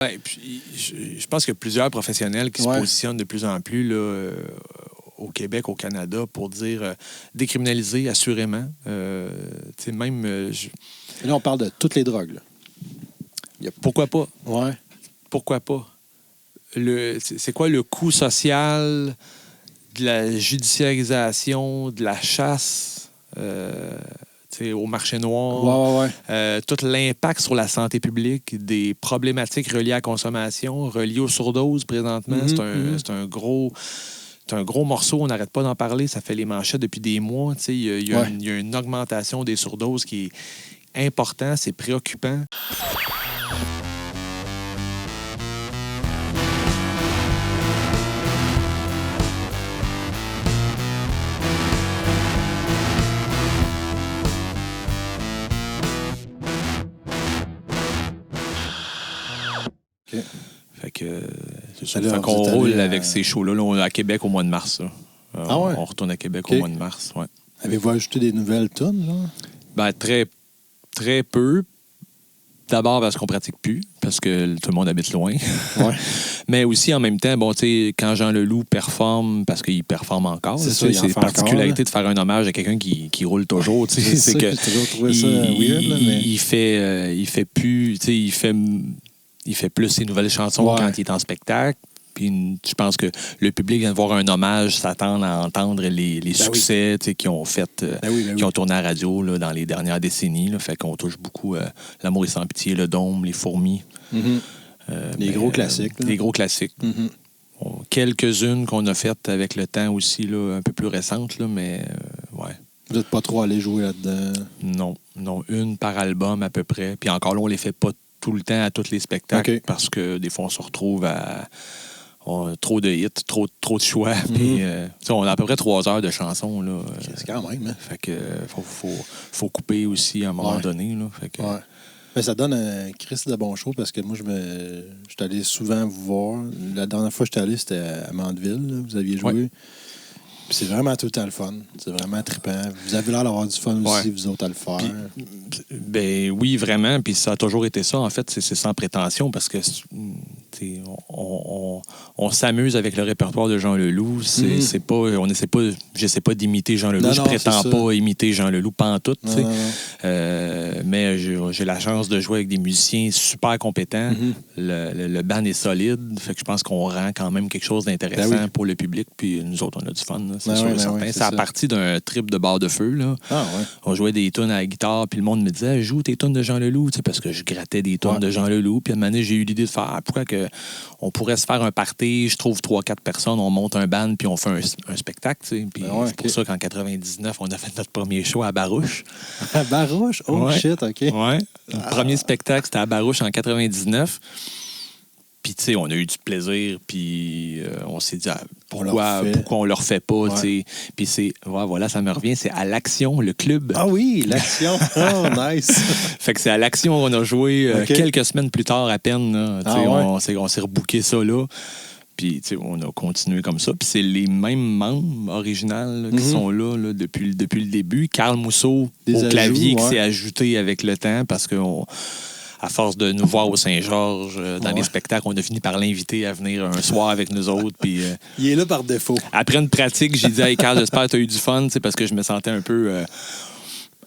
Ouais, puis, je pense qu'il y a plusieurs professionnels qui se positionnent de plus en plus là, au Québec, au Canada, pour dire décriminaliser assurément. Même. Là, on parle de toutes les drogues. Là. Pourquoi pas? Ouais. Pourquoi pas? C'est quoi le coût social de la judiciarisation, de la chasse au marché noir? Ouais. Tout l'impact sur la santé publique, des problématiques reliées à la consommation, reliées aux surdoses présentement. C'est un gros... C'est un gros morceau, on n'arrête pas d'en parler. Ça fait les manchettes depuis des mois. Il y a une augmentation des surdoses qui est importante, c'est préoccupant. OK. Fait que c'est ça. Fait qu'on roule avec ces shows-là. Là, on est à Québec au mois de mars. On retourne à Québec au mois de mars. Ouais. Avez-vous ajouté des nouvelles tunes, genre? Ben, très, très peu. D'abord parce qu'on pratique plus, parce que tout le monde habite loin. Ouais. Mais aussi, en même temps, bon, tu sais, quand Jean Leloup performe, parce qu'il performe encore, c'est la particularité de faire un hommage à quelqu'un qui roule toujours. C'est que j'ai toujours trouvé ça weird, là, mais... il fait plus, tu sais, il fait plus ses nouvelles chansons quand il est en spectacle. Puis je pense que le public vient de voir un hommage, s'attendre à entendre les succès qui ont fait, qui ont tourné à la radio là, dans les dernières décennies. Là, fait qu'on touche beaucoup L'amour est sans pitié, Le Dôme, Les Fourmis. Les gros classiques. Les gros classiques. Quelques-unes qu'on a faites avec le temps aussi, là, un peu plus récentes, là, mais ouais. Vous n'êtes pas trop allé jouer là-dedans? Non, une par album à peu près. Puis encore là, on les fait pas tout le temps à tous les spectacles parce que des fois, on se retrouve à... trop de hits, trop de choix. Puis, on a à peu près 3 heures de chansons. Là. C'est quand même. Hein? Fait que faut couper aussi à un moment donné. Là. Fait que... Mais ça donne un Christ de bon show parce que moi, je suis allé souvent vous voir. La dernière fois que je suis allé, c'était à Mandeville. Là. Vous aviez joué. Puis c'est vraiment tout le temps le fun. C'est vraiment trippant. Vous avez l'air d'avoir du fun aussi, vous autres, à le faire. Ben oui, vraiment. Puis ça a toujours été ça. En fait, c'est sans prétention parce que on s'amuse avec le répertoire de Jean Leloup. C'est pas, j'essaie pas d'imiter Jean Leloup. Je prétends pas imiter Jean Leloup pantoute. Mais j'ai la chance de jouer avec des musiciens super compétents. Le band est solide. Fait que je pense qu'on rend quand même quelque chose d'intéressant pour le public. Puis nous autres, on a du fun. Là, c'est sûr et certain. C'est à partir d'un trip de bar de feu. Là. On jouait des tunes à la guitare. Puis le monde me disait, joue tes tunes de Jean Leloup. Parce que je grattais des tunes de Jean Leloup. Puis à un moment donné, j'ai eu l'idée de faire pourquoi on pourrait se faire un party, je trouve 3-4 personnes, on monte un band puis on fait un spectacle. Puis c'est pour ça qu'en 99, on a fait notre premier show à Barouche. À Barouche? Shit, OK. Ouais. Le premier spectacle, c'était à Barouche en 99. Puis, tu sais, on a eu du plaisir, puis on s'est dit, pourquoi on le refait pas, tu sais. Puis c'est, voilà, ça me revient, c'est à l'Action, le club. Ah oui, l'Action. Oh, nice. Fait que c'est à l'Action qu'on a joué quelques semaines plus tard à peine. Là, on s'est rebooké ça là. Puis, tu sais, on a continué comme ça. Puis c'est les mêmes membres originaux qui sont là, depuis le début. Carl Mousseau au clavier qui s'est ajouté avec le temps parce que à force de nous voir au Saint-Georges, dans les spectacles, on a fini par l'inviter à venir un soir avec nous autres. Puis, il est là par défaut. Après une pratique, j'ai dit « Hey, Carl, j'espère que tu as eu du fun », parce que je me sentais un peu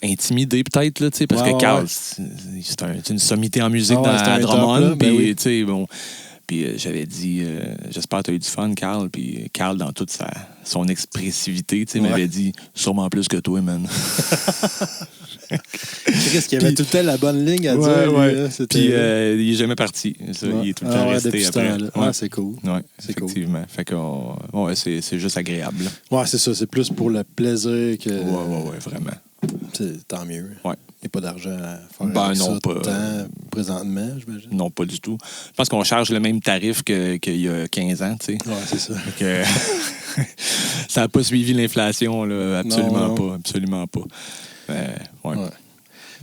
intimidé peut-être, là, parce que Carl, c'est une sommité en musique à Drummond. Puis, tu sais, bon... Puis j'avais dit, j'espère que tu as eu du fun, Carl. Puis Carl, dans toute son expressivité, m'avait dit, sûrement plus que toi, man. Qu'est-ce qu'il y avait tout le temps la bonne ligne à dire. Puis il n'est jamais parti. Ça, il est tout le temps resté après. C'est cool. Oui, effectivement. Fait que c'est juste agréable. Ouais, c'est ça. C'est plus pour le plaisir que... Oui, vraiment. Tant mieux. Ouais. Il n'y a pas d'argent à faire avec ça tout le temps, présentement, j'imagine? Non, pas du tout. Je pense qu'on charge le même tarif qu'il y a 15 ans, tu sais. Oui, c'est ça. Ça n'a pas suivi l'inflation, là. Absolument pas. Ouais.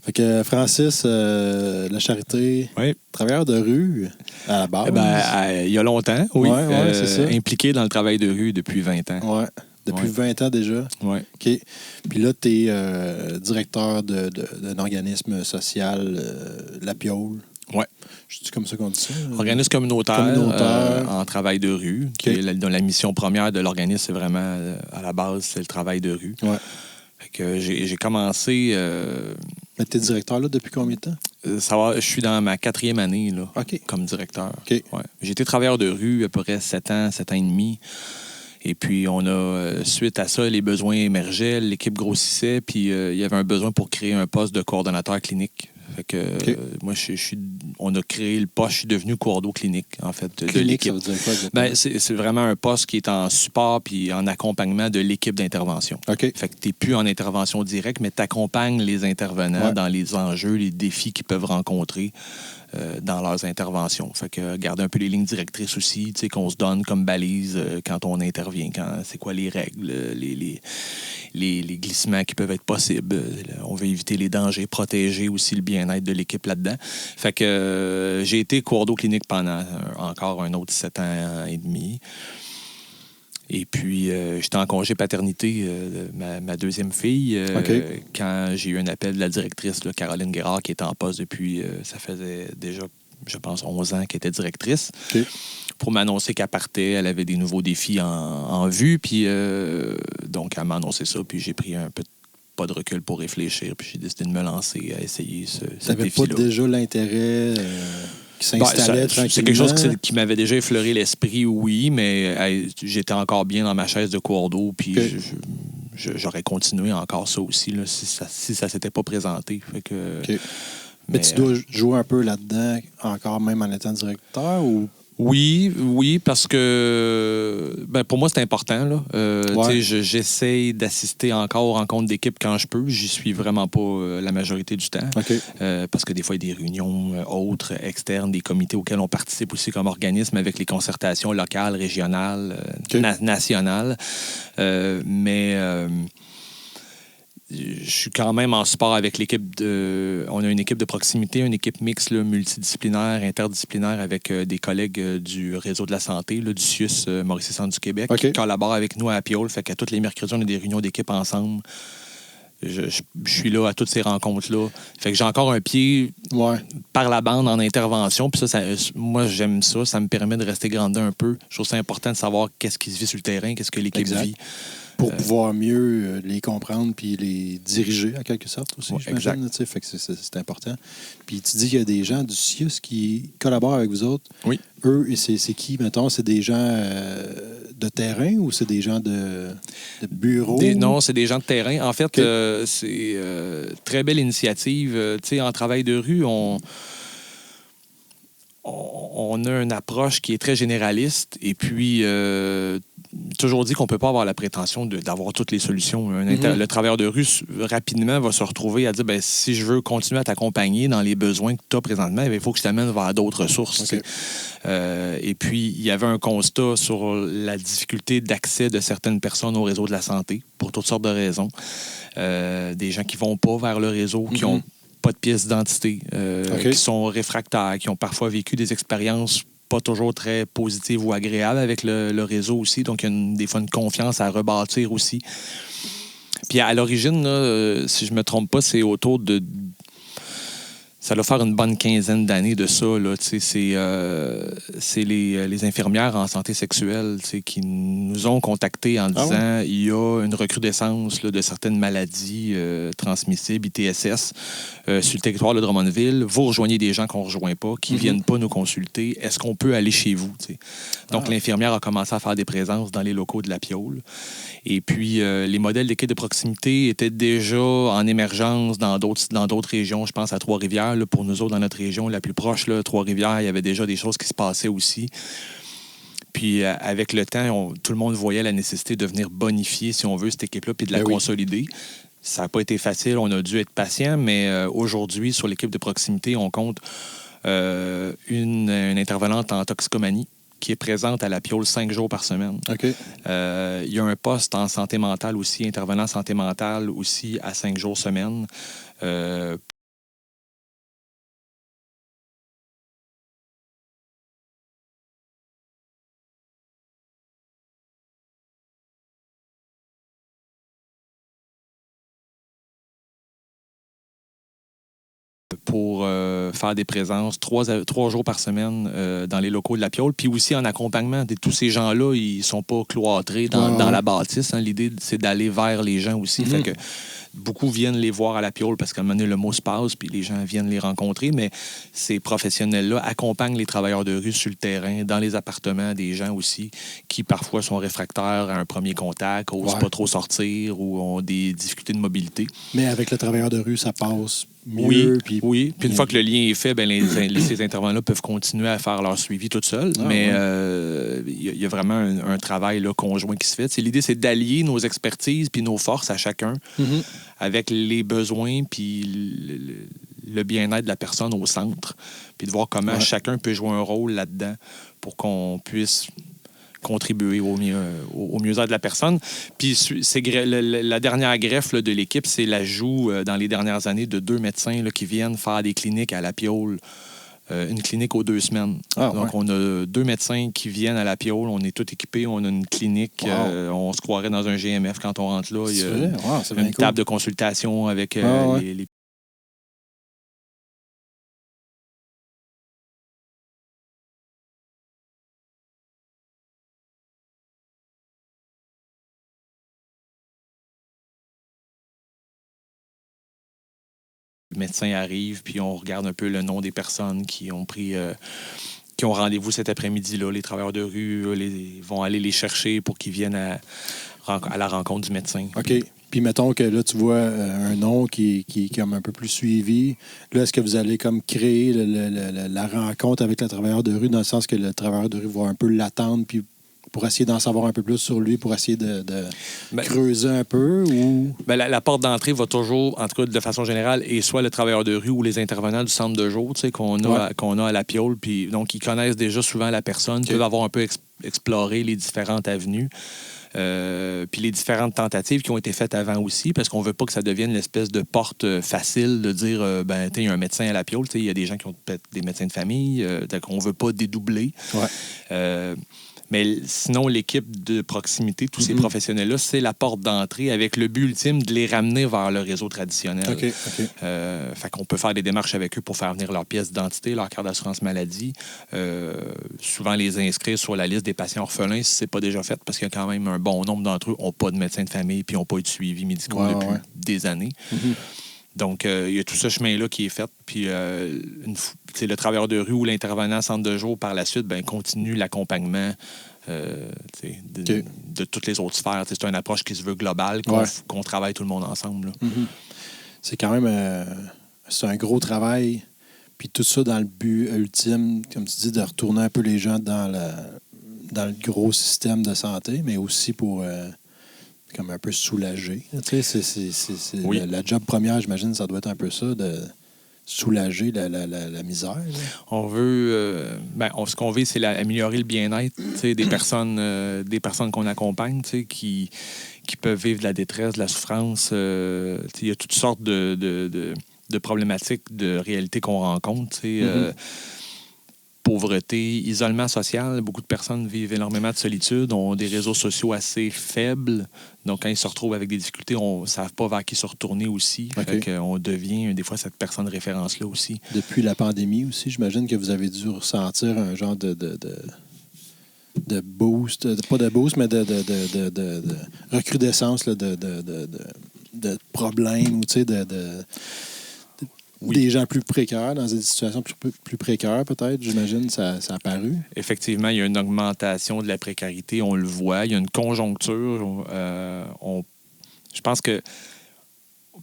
Fait que Francis, La Charité, travailleur de rue à la base. Il y a longtemps, oui. C'est ça. Impliqué dans le travail de rue depuis 20 ans. Oui. Depuis 20 ans déjà? Oui. OK. Puis là, tu es directeur d'un organisme social, La Piole. Oui. C'est comme ça qu'on dit ça? Organisme communautaire. En travail de rue. Okay. Dans la mission première de l'organisme, c'est vraiment, à la base, c'est le travail de rue. Ouais. Fait que j'ai commencé... Mais tu es directeur là depuis combien de temps? Je suis dans ma 4e année là, comme directeur. Okay. Ouais. J'ai été travailleur de rue à peu près 7 ans et demi. Et puis, on a, suite à ça, les besoins émergeaient, l'équipe grossissait, puis il y avait un besoin pour créer un poste de coordonnateur clinique. Fait que moi, on a créé le poste, je suis devenu coordo clinique, en fait, de l'équipe. Ça veut dire quoi, c'est vraiment un poste qui est en support puis en accompagnement de l'équipe d'intervention. Okay. Fait que tu n'es plus en intervention directe, mais tu accompagnes les intervenants dans les enjeux, les défis qu'ils peuvent rencontrer dans leurs interventions. Fait que garder un peu les lignes directrices aussi, tu sais, qu'on se donne comme balise quand on intervient, c'est quoi les règles, les glissements qui peuvent être possibles. On veut éviter les dangers, protéger aussi le bien-être de l'équipe là-dedans. Fait que j'ai été coordo clinique pendant encore un autre 7 ans et demi. Et puis, j'étais en congé paternité de ma 2e fille quand j'ai eu un appel de la directrice, là, Caroline Guérard, qui était en poste depuis, ça faisait déjà, je pense, 11 ans qu'elle était directrice, pour m'annoncer qu'elle partait, elle avait des nouveaux défis en vue. Puis, donc, elle m'a annoncé ça, puis j'ai pris un peu pas de recul pour réfléchir, puis j'ai décidé de me lancer à essayer ce défi-là. Tu n'avais pas déjà l'intérêt... qui s'installait tranquillement. C'est quelque chose qui m'avait déjà effleuré l'esprit, oui, mais j'étais encore bien dans ma chaise de coordo, puis j'aurais continué encore ça aussi, là, si ça s'était pas présenté. Fait que, mais tu dois jouer un peu là-dedans, encore même en étant directeur, ou... Oui, parce que pour moi, c'est important. Là. J'essaie d'assister encore aux rencontres d'équipe quand je peux. J'y suis vraiment pas la majorité du temps. Parce que des fois, il y a des réunions autres, externes, des comités auxquels on participe aussi comme organisme avec les concertations locales, régionales, nationales. Je suis quand même en support avec l'équipe on a une équipe de proximité, une équipe mixte là, multidisciplinaire, interdisciplinaire avec des collègues du réseau de la santé, là, du CIUS Mauricie-Centre du Québec, qui collaborent avec nous à Piole. Fait qu'à tous les mercredis, on a des réunions d'équipe ensemble. Je suis là à toutes ces rencontres-là. Fait que j'ai encore un pied par la bande en intervention. Puis ça, moi, j'aime ça. Ça me permet de rester grandé un peu. Je trouve ça important de savoir qu'est-ce qui se vit sur le terrain, qu'est-ce que l'équipe vit. Pour pouvoir mieux les comprendre puis les diriger, en quelque sorte, aussi, j'imagine. Fait que c'est important. Puis tu dis qu'il y a des gens du CIUS qui collaborent avec vous autres. Oui. Eux, et c'est qui, mettons? C'est des gens de terrain ou c'est des gens de bureau? Non, c'est des gens de terrain. En fait, c'est très belle initiative. En travail de rue, on a une approche qui est très généraliste et puis toujours dit qu'on ne peut pas avoir la prétention d'avoir toutes les solutions. Le travailleur de rue, rapidement, va se retrouver à dire si je veux continuer à t'accompagner dans les besoins que tu as présentement, il faut que je t'amène vers d'autres ressources. Et puis, il y avait un constat sur la difficulté d'accès de certaines personnes au réseau de la santé pour toutes sortes de raisons. Des gens qui ne vont pas vers le réseau, qui ont pas de pièce d'identité, qui sont réfractaires, qui ont parfois vécu des expériences pas toujours très positives ou agréables avec le réseau aussi. Donc, il y a des fois une confiance à rebâtir aussi. Puis à l'origine, là, si je me trompe pas, c'est autour de... Ça doit faire une bonne 15aine d'années de ça. Là, c'est les infirmières en santé sexuelle qui nous ont contactés en disant il y a une recrudescence là, de certaines maladies transmissibles, ITSS, sur le territoire de Drummondville. Vous rejoignez des gens qu'on ne rejoint pas, qui ne viennent pas nous consulter. Est-ce qu'on peut aller chez vous? T'sais? Donc, l'infirmière a commencé à faire des présences dans les locaux de la Piole. Et puis, les modèles d'équipe de proximité étaient déjà en émergence dans d'autres régions. Je pense à Trois-Rivières. Là, pour nous autres, dans notre région la plus proche, là, Trois-Rivières, il y avait déjà des choses qui se passaient aussi. Puis, avec le temps, tout le monde voyait la nécessité de venir bonifier, si on veut, cette équipe-là, puis de la consolider. Ça n'a pas été facile. On a dû être patient, mais aujourd'hui, sur l'équipe de proximité, on compte une intervenante en toxicomanie qui est présente à la Piole 5 jours par semaine. Il y a un poste en santé mentale aussi, intervenant en santé mentale aussi à 5 jours semaine. pour faire des présences 3 jours par semaine dans les locaux de la Piole. Puis aussi en accompagnement. Tous ces gens-là, ils ne sont pas cloîtrés dans la bâtisse. Hein. L'idée, c'est d'aller vers les gens aussi. Fait que beaucoup viennent les voir à la Piole parce qu'à un moment donné, le mot se passe, puis les gens viennent les rencontrer. Mais ces professionnels-là accompagnent les travailleurs de rue sur le terrain, dans les appartements des gens aussi, qui parfois sont réfractaires à un premier contact, n'osent pas trop sortir ou ont des difficultés de mobilité. Mais avec le travailleur de rue, ça passe mieux. Oui. Puis une fois que le lien est fait, ces intervenants-là peuvent continuer à faire leur suivi tout seuls. Mais il y a vraiment un travail là, conjoint qui se fait. L'idée, c'est d'allier nos expertises puis nos forces à chacun avec les besoins puis le bien-être de la personne au centre. Puis de voir comment chacun peut jouer un rôle là-dedans pour qu'on puisse contribuer au mieux-être de la personne. Puis la dernière greffe là, de l'équipe, c'est l'ajout dans les dernières années de 2 médecins là, qui viennent faire des cliniques à la Piole. Une clinique aux 2 semaines. Donc, on a 2 médecins qui viennent à la Piole. On est tous équipés. On a une clinique. On se croirait dans un GMF quand on rentre là. Il y a une table de consultation avec les Le médecin arrive, puis on regarde un peu le nom des personnes qui ont pris... qui ont rendez-vous cet après-midi-là. Les travailleurs de rue vont aller les chercher pour qu'ils viennent à la rencontre du médecin. OK. Puis mettons que là, tu vois un nom qui est comme un peu plus suivi. Là, est-ce que vous allez comme créer la rencontre avec le travailleur de rue dans le sens que le travailleur de rue va un peu l'attendre puis pour essayer d'en savoir un peu plus sur lui, pour essayer de creuser un peu? Ou... La porte d'entrée va toujours, en tout cas de façon générale, et soit le travailleur de rue ou les intervenants du centre de jour qu'on a à la Piole. Puis, donc, ils connaissent déjà souvent la personne, peuvent avoir un peu exploré les différentes avenues. Puis les différentes tentatives qui ont été faites avant aussi, parce qu'on veut pas que ça devienne l'espèce de porte facile de dire il y a un médecin à la Piole, il y a des gens qui ont peut-être des médecins de famille, on veut pas dédoubler. Mais sinon, l'équipe de proximité, tous ces professionnels-là, c'est la porte d'entrée avec le but ultime de les ramener vers le réseau traditionnel. Fait qu'on peut faire des démarches avec eux pour faire venir leur pièce d'identité, leur carte d'assurance maladie. Souvent, les inscrire sur la liste des patients orphelins si ce n'est pas déjà fait, parce qu'il y a quand même un bon nombre d'entre eux qui n'ont pas de médecin de famille puis n'ont pas eu de suivi médical depuis des années. Donc, il y a tout ce chemin-là qui est fait. Puis, le travailleur de rue ou l'intervenant centre de jour, par la suite, continue l'accompagnement de toutes les autres sphères. C'est une approche qui se veut globale, qu'on travaille tout le monde ensemble. C'est quand même c'est un gros travail. Puis tout ça dans le but ultime, comme tu dis, de retourner un peu les gens dans le gros système de santé, mais aussi pour... comme un peu soulagé. Tu sais, c'est la job première, j'imagine, ça doit être un peu ça, de soulager la misère. Là. On veut... ce qu'on veut, c'est améliorer le bien-être des personnes qu'on accompagne, qui peuvent vivre de la détresse, de la souffrance. Il y a toutes sortes de problématiques, de réalités qu'on rencontre. Pauvreté, isolement social. Beaucoup de personnes vivent énormément de solitude, ont des réseaux sociaux assez faibles. Donc, quand ils se retrouvent avec des difficultés, on ne savent pas vers qui se retourner aussi. On devient, des fois, cette personne référence-là aussi. Depuis la pandémie aussi, j'imagine que vous avez dû ressentir un genre de boost, pas de boost, mais de recrudescence là, de problèmes ou, tu sais, des gens plus précaires, dans des situations plus précaires, peut-être, j'imagine, ça a apparu. Effectivement, il y a une augmentation de la précarité, on le voit. Il y a une conjoncture. Je pense que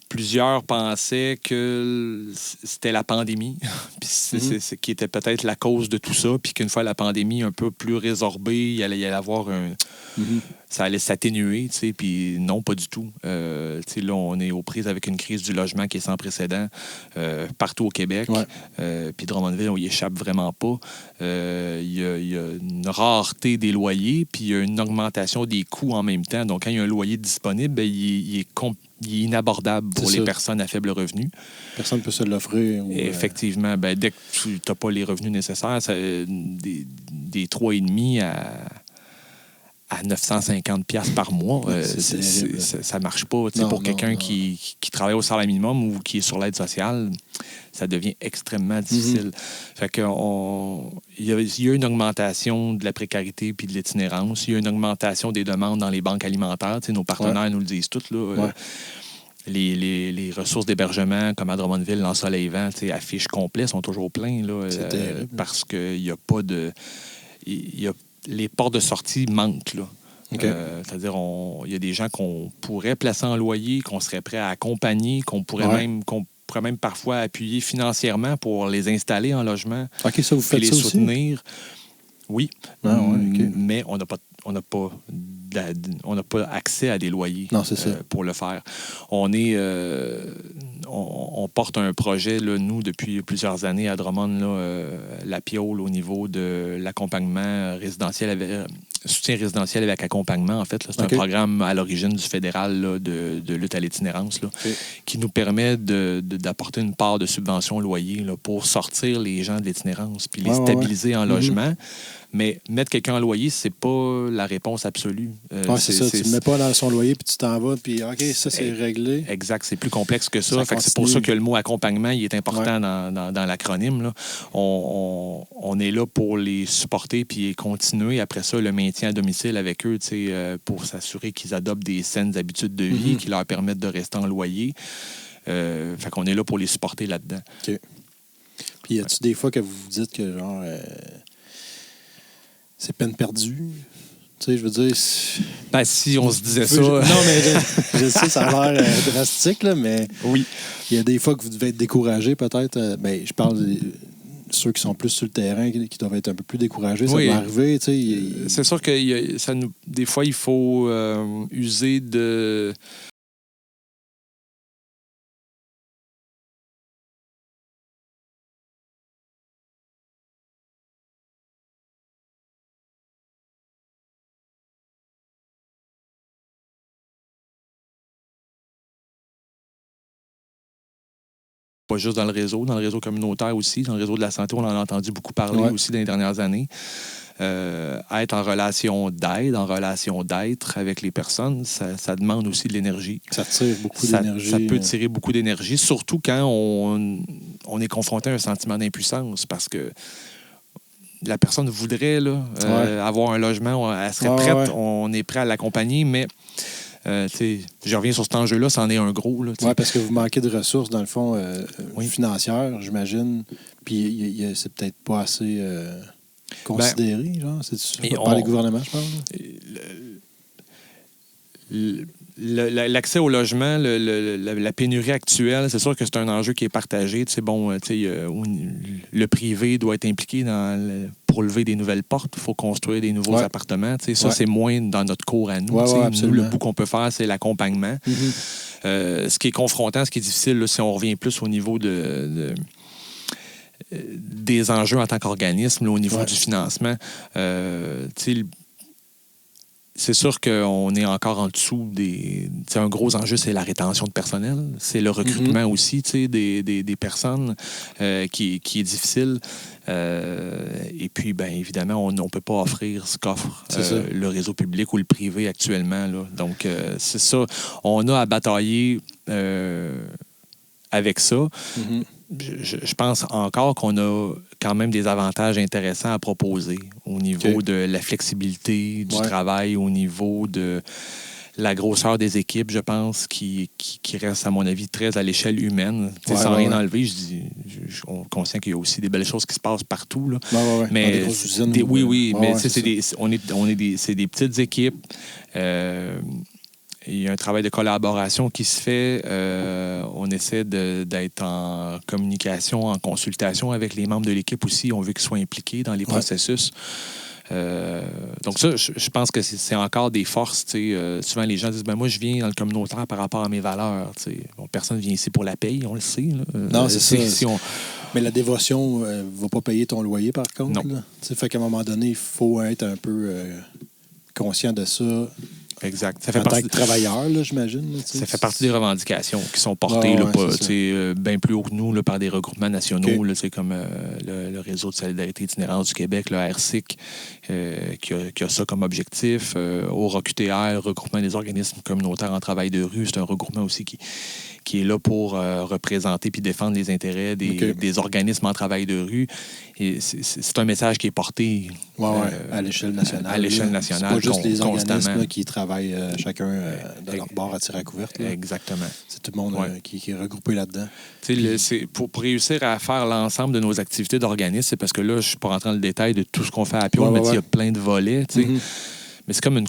plusieurs pensaient que c'était la pandémie, puis c'est qui était peut-être la cause de tout ça, puis qu'une fois la pandémie un peu plus résorbée, il allait y avoir ça allait s'atténuer, tu sais, puis non, pas du tout. Là, on est aux prises avec une crise du logement qui est sans précédent partout au Québec. Puis Drummondville, on y échappe vraiment pas. Il y a une rareté des loyers, puis il y a une augmentation des coûts en même temps. Donc, quand il y a un loyer disponible, il est inabordable pour les personnes à faible revenu. Personne ne peut se l'offrir. Effectivement. Dès que tu n'as pas les revenus nécessaires, des 3,5 à à 950$ par mois, ça marche pas. Pour quelqu'un qui travaille au salaire minimum ou qui est sur l'aide sociale, ça devient extrêmement difficile. Fait que il y a une augmentation de la précarité puis de l'itinérance. Il y a une augmentation des demandes dans les banques alimentaires. Nos partenaires nous le disent tous. Là, les ressources d'hébergement, comme à Drummondville, l'Ensoleil-Vent, affiches complets sont toujours pleins. Là, parce qu'il n'y a pas de... les portes de sortie manquent. Là. Okay. C'est-à-dire, il y a des gens qu'on pourrait placer en loyer, qu'on serait prêt à accompagner, qu'on pourrait même parfois appuyer financièrement pour les installer en logement. OK, ça, vous faites les ça soutenir. Aussi? Oui. Okay. Mais on n'a pas accès à des loyers pour le faire. On porte un projet, là, nous, depuis plusieurs années à Drummond, la Piole, au niveau de l'accompagnement résidentiel, soutien résidentiel avec accompagnement, en fait. Là, c'est un programme à l'origine du fédéral là, de lutte à l'itinérance qui nous permet d'apporter une part de subvention au loyer là, pour sortir les gens de l'itinérance puis les stabiliser en logement. Mais mettre quelqu'un en loyer, c'est pas la réponse absolue. C'est ça. Tu ne le mets pas dans son loyer, puis tu t'en vas, puis OK, ça, c'est réglé. Exact. C'est plus complexe que ça. Fait que c'est pour ça que le mot accompagnement, il est important dans l'acronyme. Là. On est là pour les supporter, puis continuer après ça le maintien à domicile avec eux, pour s'assurer qu'ils adoptent des saines habitudes de vie qui leur permettent de rester en loyer. Fait qu'on est là pour les supporter là-dedans. OK. Puis y a-tu des fois que vous vous dites que genre... c'est peine perdue. Tu sais, je veux dire... Ben, si on se disait ça... Non, mais je sais, ça a l'air drastique, là, mais... Oui. Il y a des fois que vous devez être découragé, peut-être. Ben, je parle de ceux qui sont plus sur le terrain, qui doivent être un peu plus découragés. Ça doit arriver, tu sais. C'est sûr que des fois, il faut user de... Pas juste dans le réseau communautaire aussi, dans le réseau de la santé, on en a entendu beaucoup parler aussi dans les dernières années. Être en relation d'aide, en relation d'être avec les personnes, ça demande aussi de l'énergie. Ça tire beaucoup d'énergie. Ça peut tirer beaucoup d'énergie, surtout quand on est confronté à un sentiment d'impuissance, parce que la personne voudrait avoir un logement, elle serait prête, on est prêt à l'accompagner, mais... je reviens sur cet enjeu-là, c'en est un gros. Oui, parce que vous manquez de ressources, dans le fond, financières, j'imagine. Puis c'est peut-être pas assez considéré, genre. C'est par les gouvernements, je pense. L'accès au logement, la pénurie actuelle, c'est sûr que c'est un enjeu qui est partagé. Le privé doit être impliqué pour lever des nouvelles portes. Il faut construire des nouveaux appartements. Ça, c'est moins dans notre cours à nous. Nous, le bout qu'on peut faire, c'est l'accompagnement. Ce qui est confrontant, ce qui est difficile, là, si on revient plus au niveau des enjeux en tant qu'organisme, là, au niveau du financement, c'est sûr qu'on est encore en dessous des... un gros enjeu, c'est la rétention de personnel. C'est le recrutement aussi des personnes qui est difficile. Et puis, bien évidemment, on ne peut pas offrir ce qu'offre le réseau public ou le privé actuellement. Là. Donc, c'est ça. On a à batailler avec ça. Je pense encore qu'on a quand même des avantages intéressants à proposer au niveau de la flexibilité du travail, au niveau de la grosseur des équipes, je pense, qui reste, à mon avis, très à l'échelle humaine. Sans rien enlever, je suis conscient qu'il y a aussi des belles choses qui se passent partout. Là. Mais c'est des petites équipes. Il y a un travail de collaboration qui se fait. On essaie d'être en communication, en consultation avec les membres de l'équipe aussi. On veut qu'ils soient impliqués dans les processus. Donc ça, je pense que c'est encore des forces. Souvent, les gens disent moi, je viens dans le communautaire par rapport à mes valeurs. Bon, personne ne vient ici pour la paye, on le sait. Là. Non, c'est ça. Mais la dévotion ne va pas payer ton loyer, par contre. Non. Fait qu'à un moment donné, il faut être un peu conscient de ça. Exact. Ça fait partie de travailleurs, là, j'imagine. Là, ça fait partie des revendications qui sont portées bien plus haut que nous là, par des regroupements nationaux, là, comme le Réseau de solidarité itinérante du Québec, le RSIC, qui a ça comme objectif. Au ROQTR, Regroupement des organismes communautaires en travail de rue, c'est un regroupement aussi qui est là pour représenter puis défendre les intérêts des organismes en travail de rue. Et c'est un message qui est porté à l'échelle nationale. À l'échelle nationale, c'est pas juste les organismes là, qui travaillent chacun de leur bord à tirer à couverte. Là. Exactement. C'est tout le monde qui est regroupé là-dedans. Pour réussir à faire l'ensemble de nos activités d'organisme, c'est parce que là, je ne suis pas rentré dans le détail de tout ce qu'on fait à Pio, mais il y a plein de volets. Mais c'est comme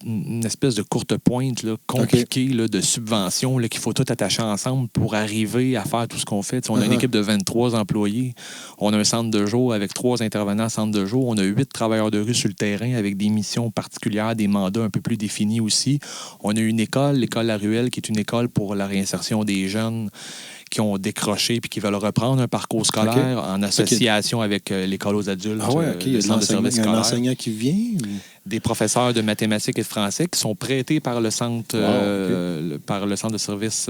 une espèce de courte pointe là, compliquée là, de subventions là, qu'il faut tout attacher ensemble pour arriver à faire tout ce qu'on fait. On a une équipe de 23 employés. On a un centre de jour avec 3 intervenants en centre de jour. On a 8 travailleurs de rue sur le terrain avec des missions particulières, des mandats un peu plus définis aussi. On a une école, l'école La Ruelle, qui est une école pour la réinsertion des jeunes qui ont décroché puis qui veulent reprendre un parcours scolaire en association avec l'école aux adultes. Il y a centre de service scolaire. Un enseignant qui vient? Des professeurs de mathématiques et de français qui sont prêtés par le centre, par le centre de service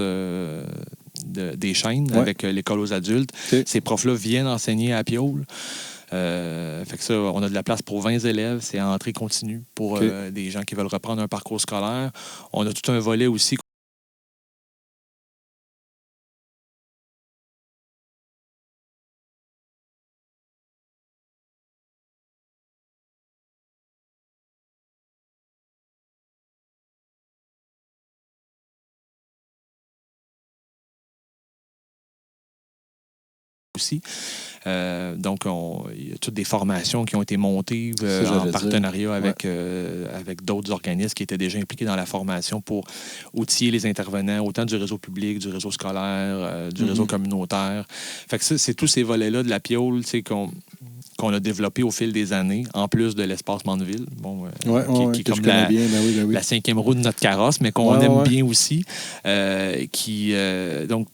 des Chênes avec l'école aux adultes. Ces profs-là viennent enseigner à Piolle. Fait que ça, on a de la place pour 20 élèves. C'est à entrée continue pour des gens qui veulent reprendre un parcours scolaire. On a tout un volet aussi aussi. Donc, il y a toutes des formations qui ont été montées en partenariat avec d'autres organismes qui étaient déjà impliqués dans la formation pour outiller les intervenants, autant du réseau public, du réseau scolaire, du réseau communautaire. Fait que ça, c'est tous ces volets-là de la Piolle qu'on a développé au fil des années, en plus de l'espace Mandeville, qui est comme la cinquième roue de notre carrosse, mais qu'on aime bien aussi. Donc,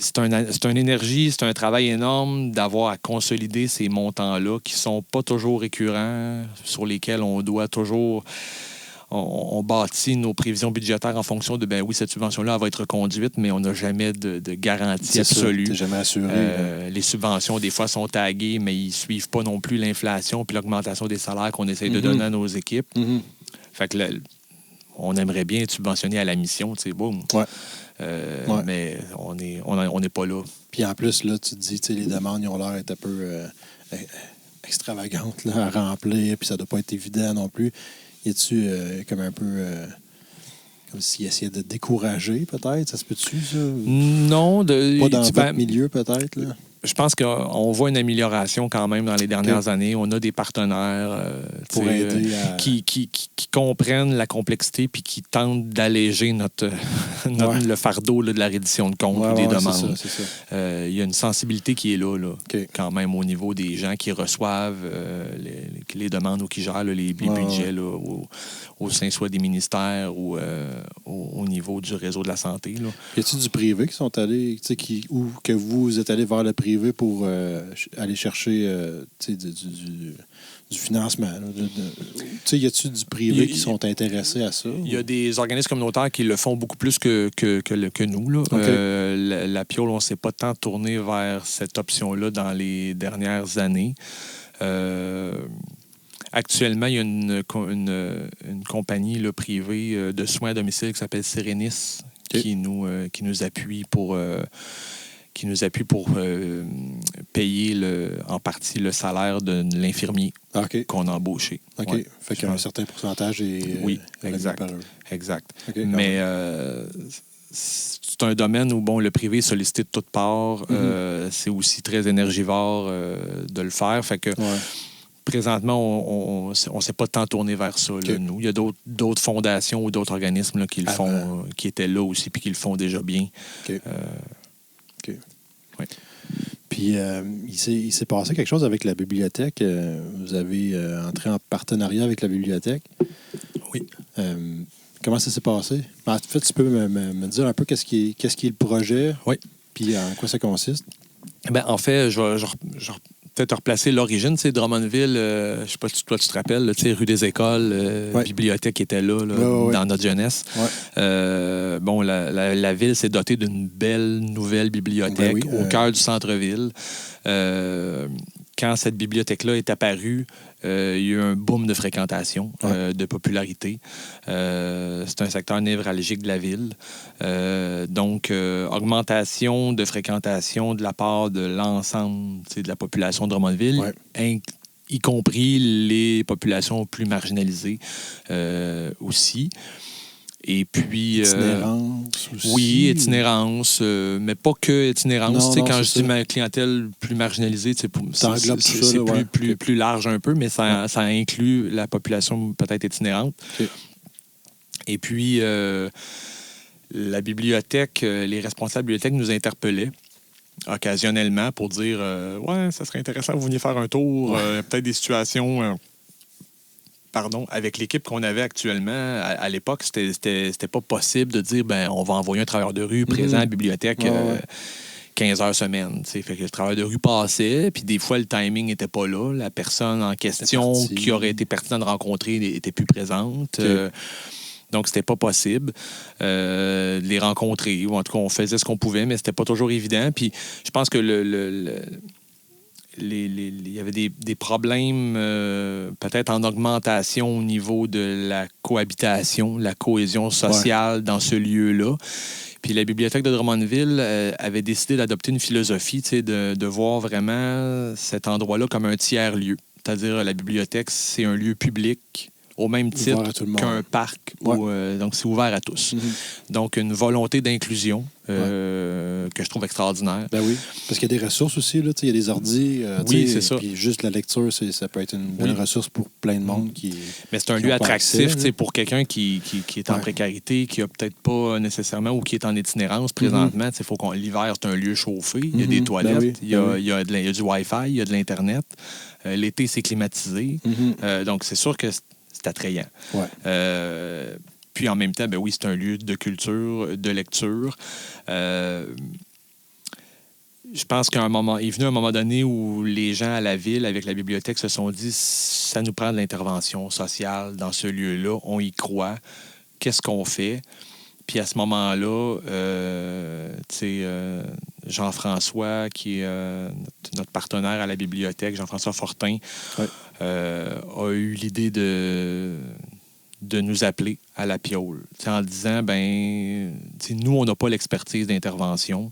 c'est une énergie, c'est un travail énorme d'avoir à consolider ces montants-là qui ne sont pas toujours récurrents, sur lesquels on doit toujours... On bâtit nos prévisions budgétaires en fonction de, cette subvention-là, elle va être conduite, mais on n'a jamais de garantie absolue. C'est jamais assuré. Les subventions, des fois, sont taguées, mais ils ne suivent pas non plus l'inflation puis l'augmentation des salaires qu'on essaie de donner à nos équipes. Fait que on aimerait bien être subventionné à la mission, tu sais, boum. Mais on n'est pas là. Puis en plus, là, tu te dis, les demandes, ils ont l'air d'être un peu extravagantes là, à remplir, puis ça doit pas être évident non plus. Y a-tu comme un peu... comme s'ils essayaient de décourager, peut-être? Ça se peut-tu, ça? Non. Pas dans votre milieu, peut-être, là? Je pense qu'on voit une amélioration quand même dans les dernières années. On a des partenaires pour aider qui comprennent la complexité puis qui tentent d'alléger le fardeau là, de la reddition de comptes ou des demandes. C'est ça. Il y a une sensibilité qui est là quand même au niveau des gens qui reçoivent les demandes ou qui gèrent les budgets là, au sein soit des ministères ou au niveau du réseau de la santé. Là. Y a-t-il du privé qui sont allés, ou que vous êtes allés vers le privé pour aller chercher du financement? Y a-t-il du privé qui sont intéressés à ça? Il y a des organismes communautaires qui le font beaucoup plus que nous. Là. La Piolle, on ne s'est pas tant tourné vers cette option-là dans les dernières années. Actuellement, il y a une compagnie là, privée de soins à domicile qui s'appelle Sérénis qui nous appuie pour payer en partie le salaire de l'infirmier qu'on a embauché. OK. Ouais. Fait qu'un certain pourcentage est exact. par eux. Exact. Okay, mais c'est un domaine où le privé est sollicité de toutes parts. C'est aussi très énergivore de le faire. Fait que présentement, on ne s'est pas tant tourné vers ça, là, nous. Il y a d'autres fondations ou d'autres organismes là, qui le font, qui étaient là aussi puis qui le font déjà bien. OK. Oui. Puis, il s'est passé quelque chose avec la bibliothèque. Vous avez entré en partenariat avec la bibliothèque. Oui. Comment ça s'est passé? En fait, tu peux me dire un peu qu'est-ce qui est le projet? Oui. Puis, en quoi ça consiste? En fait, je peut-être replacer l'origine. Tu sais, Drummondville, je sais pas si toi, tu te rappelles, là, tu sais, rue des Écoles, bibliothèque qui était là, dans notre jeunesse. Ouais. Bon, la ville s'est dotée d'une belle nouvelle bibliothèque au cœur du centre-ville. Quand cette bibliothèque-là est apparue, il y a eu un boom de fréquentation, de popularité. C'est un secteur névralgique de la ville. Donc, augmentation de fréquentation de la part de l'ensemble de la population de Drummondville, y compris les populations plus marginalisées aussi. Et puis... Itinérance aussi. Oui, itinérance, mais pas que itinérance. Quand je dis ma clientèle plus marginalisée, c'est plus large un peu, mais ça inclut la population peut-être itinérante. Okay. Et puis, la bibliothèque, les responsables de la bibliothèque nous interpellaient occasionnellement pour dire ouais, ça serait intéressant que vous veniez faire un tour, peut-être des situations... avec l'équipe qu'on avait actuellement, à l'époque, c'était pas possible de dire on va envoyer un travailleur de rue présent à la bibliothèque 15 heures semaine. Fait que le travailleur de rue passait, puis des fois, le timing n'était pas là. La personne en question qui aurait été pertinente de rencontrer n'était plus présente. Donc, c'était pas possible de les rencontrer. Ou en tout cas, on faisait ce qu'on pouvait, mais c'était pas toujours évident. Puis je pense que il y avait des problèmes peut-être en augmentation au niveau de la cohabitation, la cohésion sociale dans ce lieu-là. Puis la bibliothèque de Drummondville avait décidé d'adopter une philosophie, de voir vraiment cet endroit-là comme un tiers-lieu. C'est-à-dire la bibliothèque, c'est un lieu public au même titre qu'un parc. Donc, c'est ouvert à tous. Donc, une volonté d'inclusion que je trouve extraordinaire. Ben oui, parce qu'il y a des ressources aussi. Il y a des ordis. C'est ça. Puis juste la lecture, ça peut être une bonne ressource pour plein de monde qui... Mais c'est un lieu attractif pour quelqu'un qui est en précarité, qui n'a peut-être pas nécessairement ou qui est en itinérance présentement. L'hiver, c'est un lieu chauffé. Il y a des toilettes, il y a du Wi-Fi, il y a de l'Internet. L'été, c'est climatisé. Donc, c'est sûr que c'est attrayant. Puis en même temps, c'est un lieu de culture, de lecture. Je pense qu'à un moment, est venu un moment donné où les gens à la ville, avec la bibliothèque, se sont dit ça nous prend de l'intervention sociale dans ce lieu-là. On y croit. Qu'est-ce qu'on fait? Puis à ce moment-là, Jean-François, qui est notre partenaire à la bibliothèque, Jean-François Fortin, a eu l'idée de nous appeler à la Piole, en disant, nous, on n'a pas l'expertise d'intervention.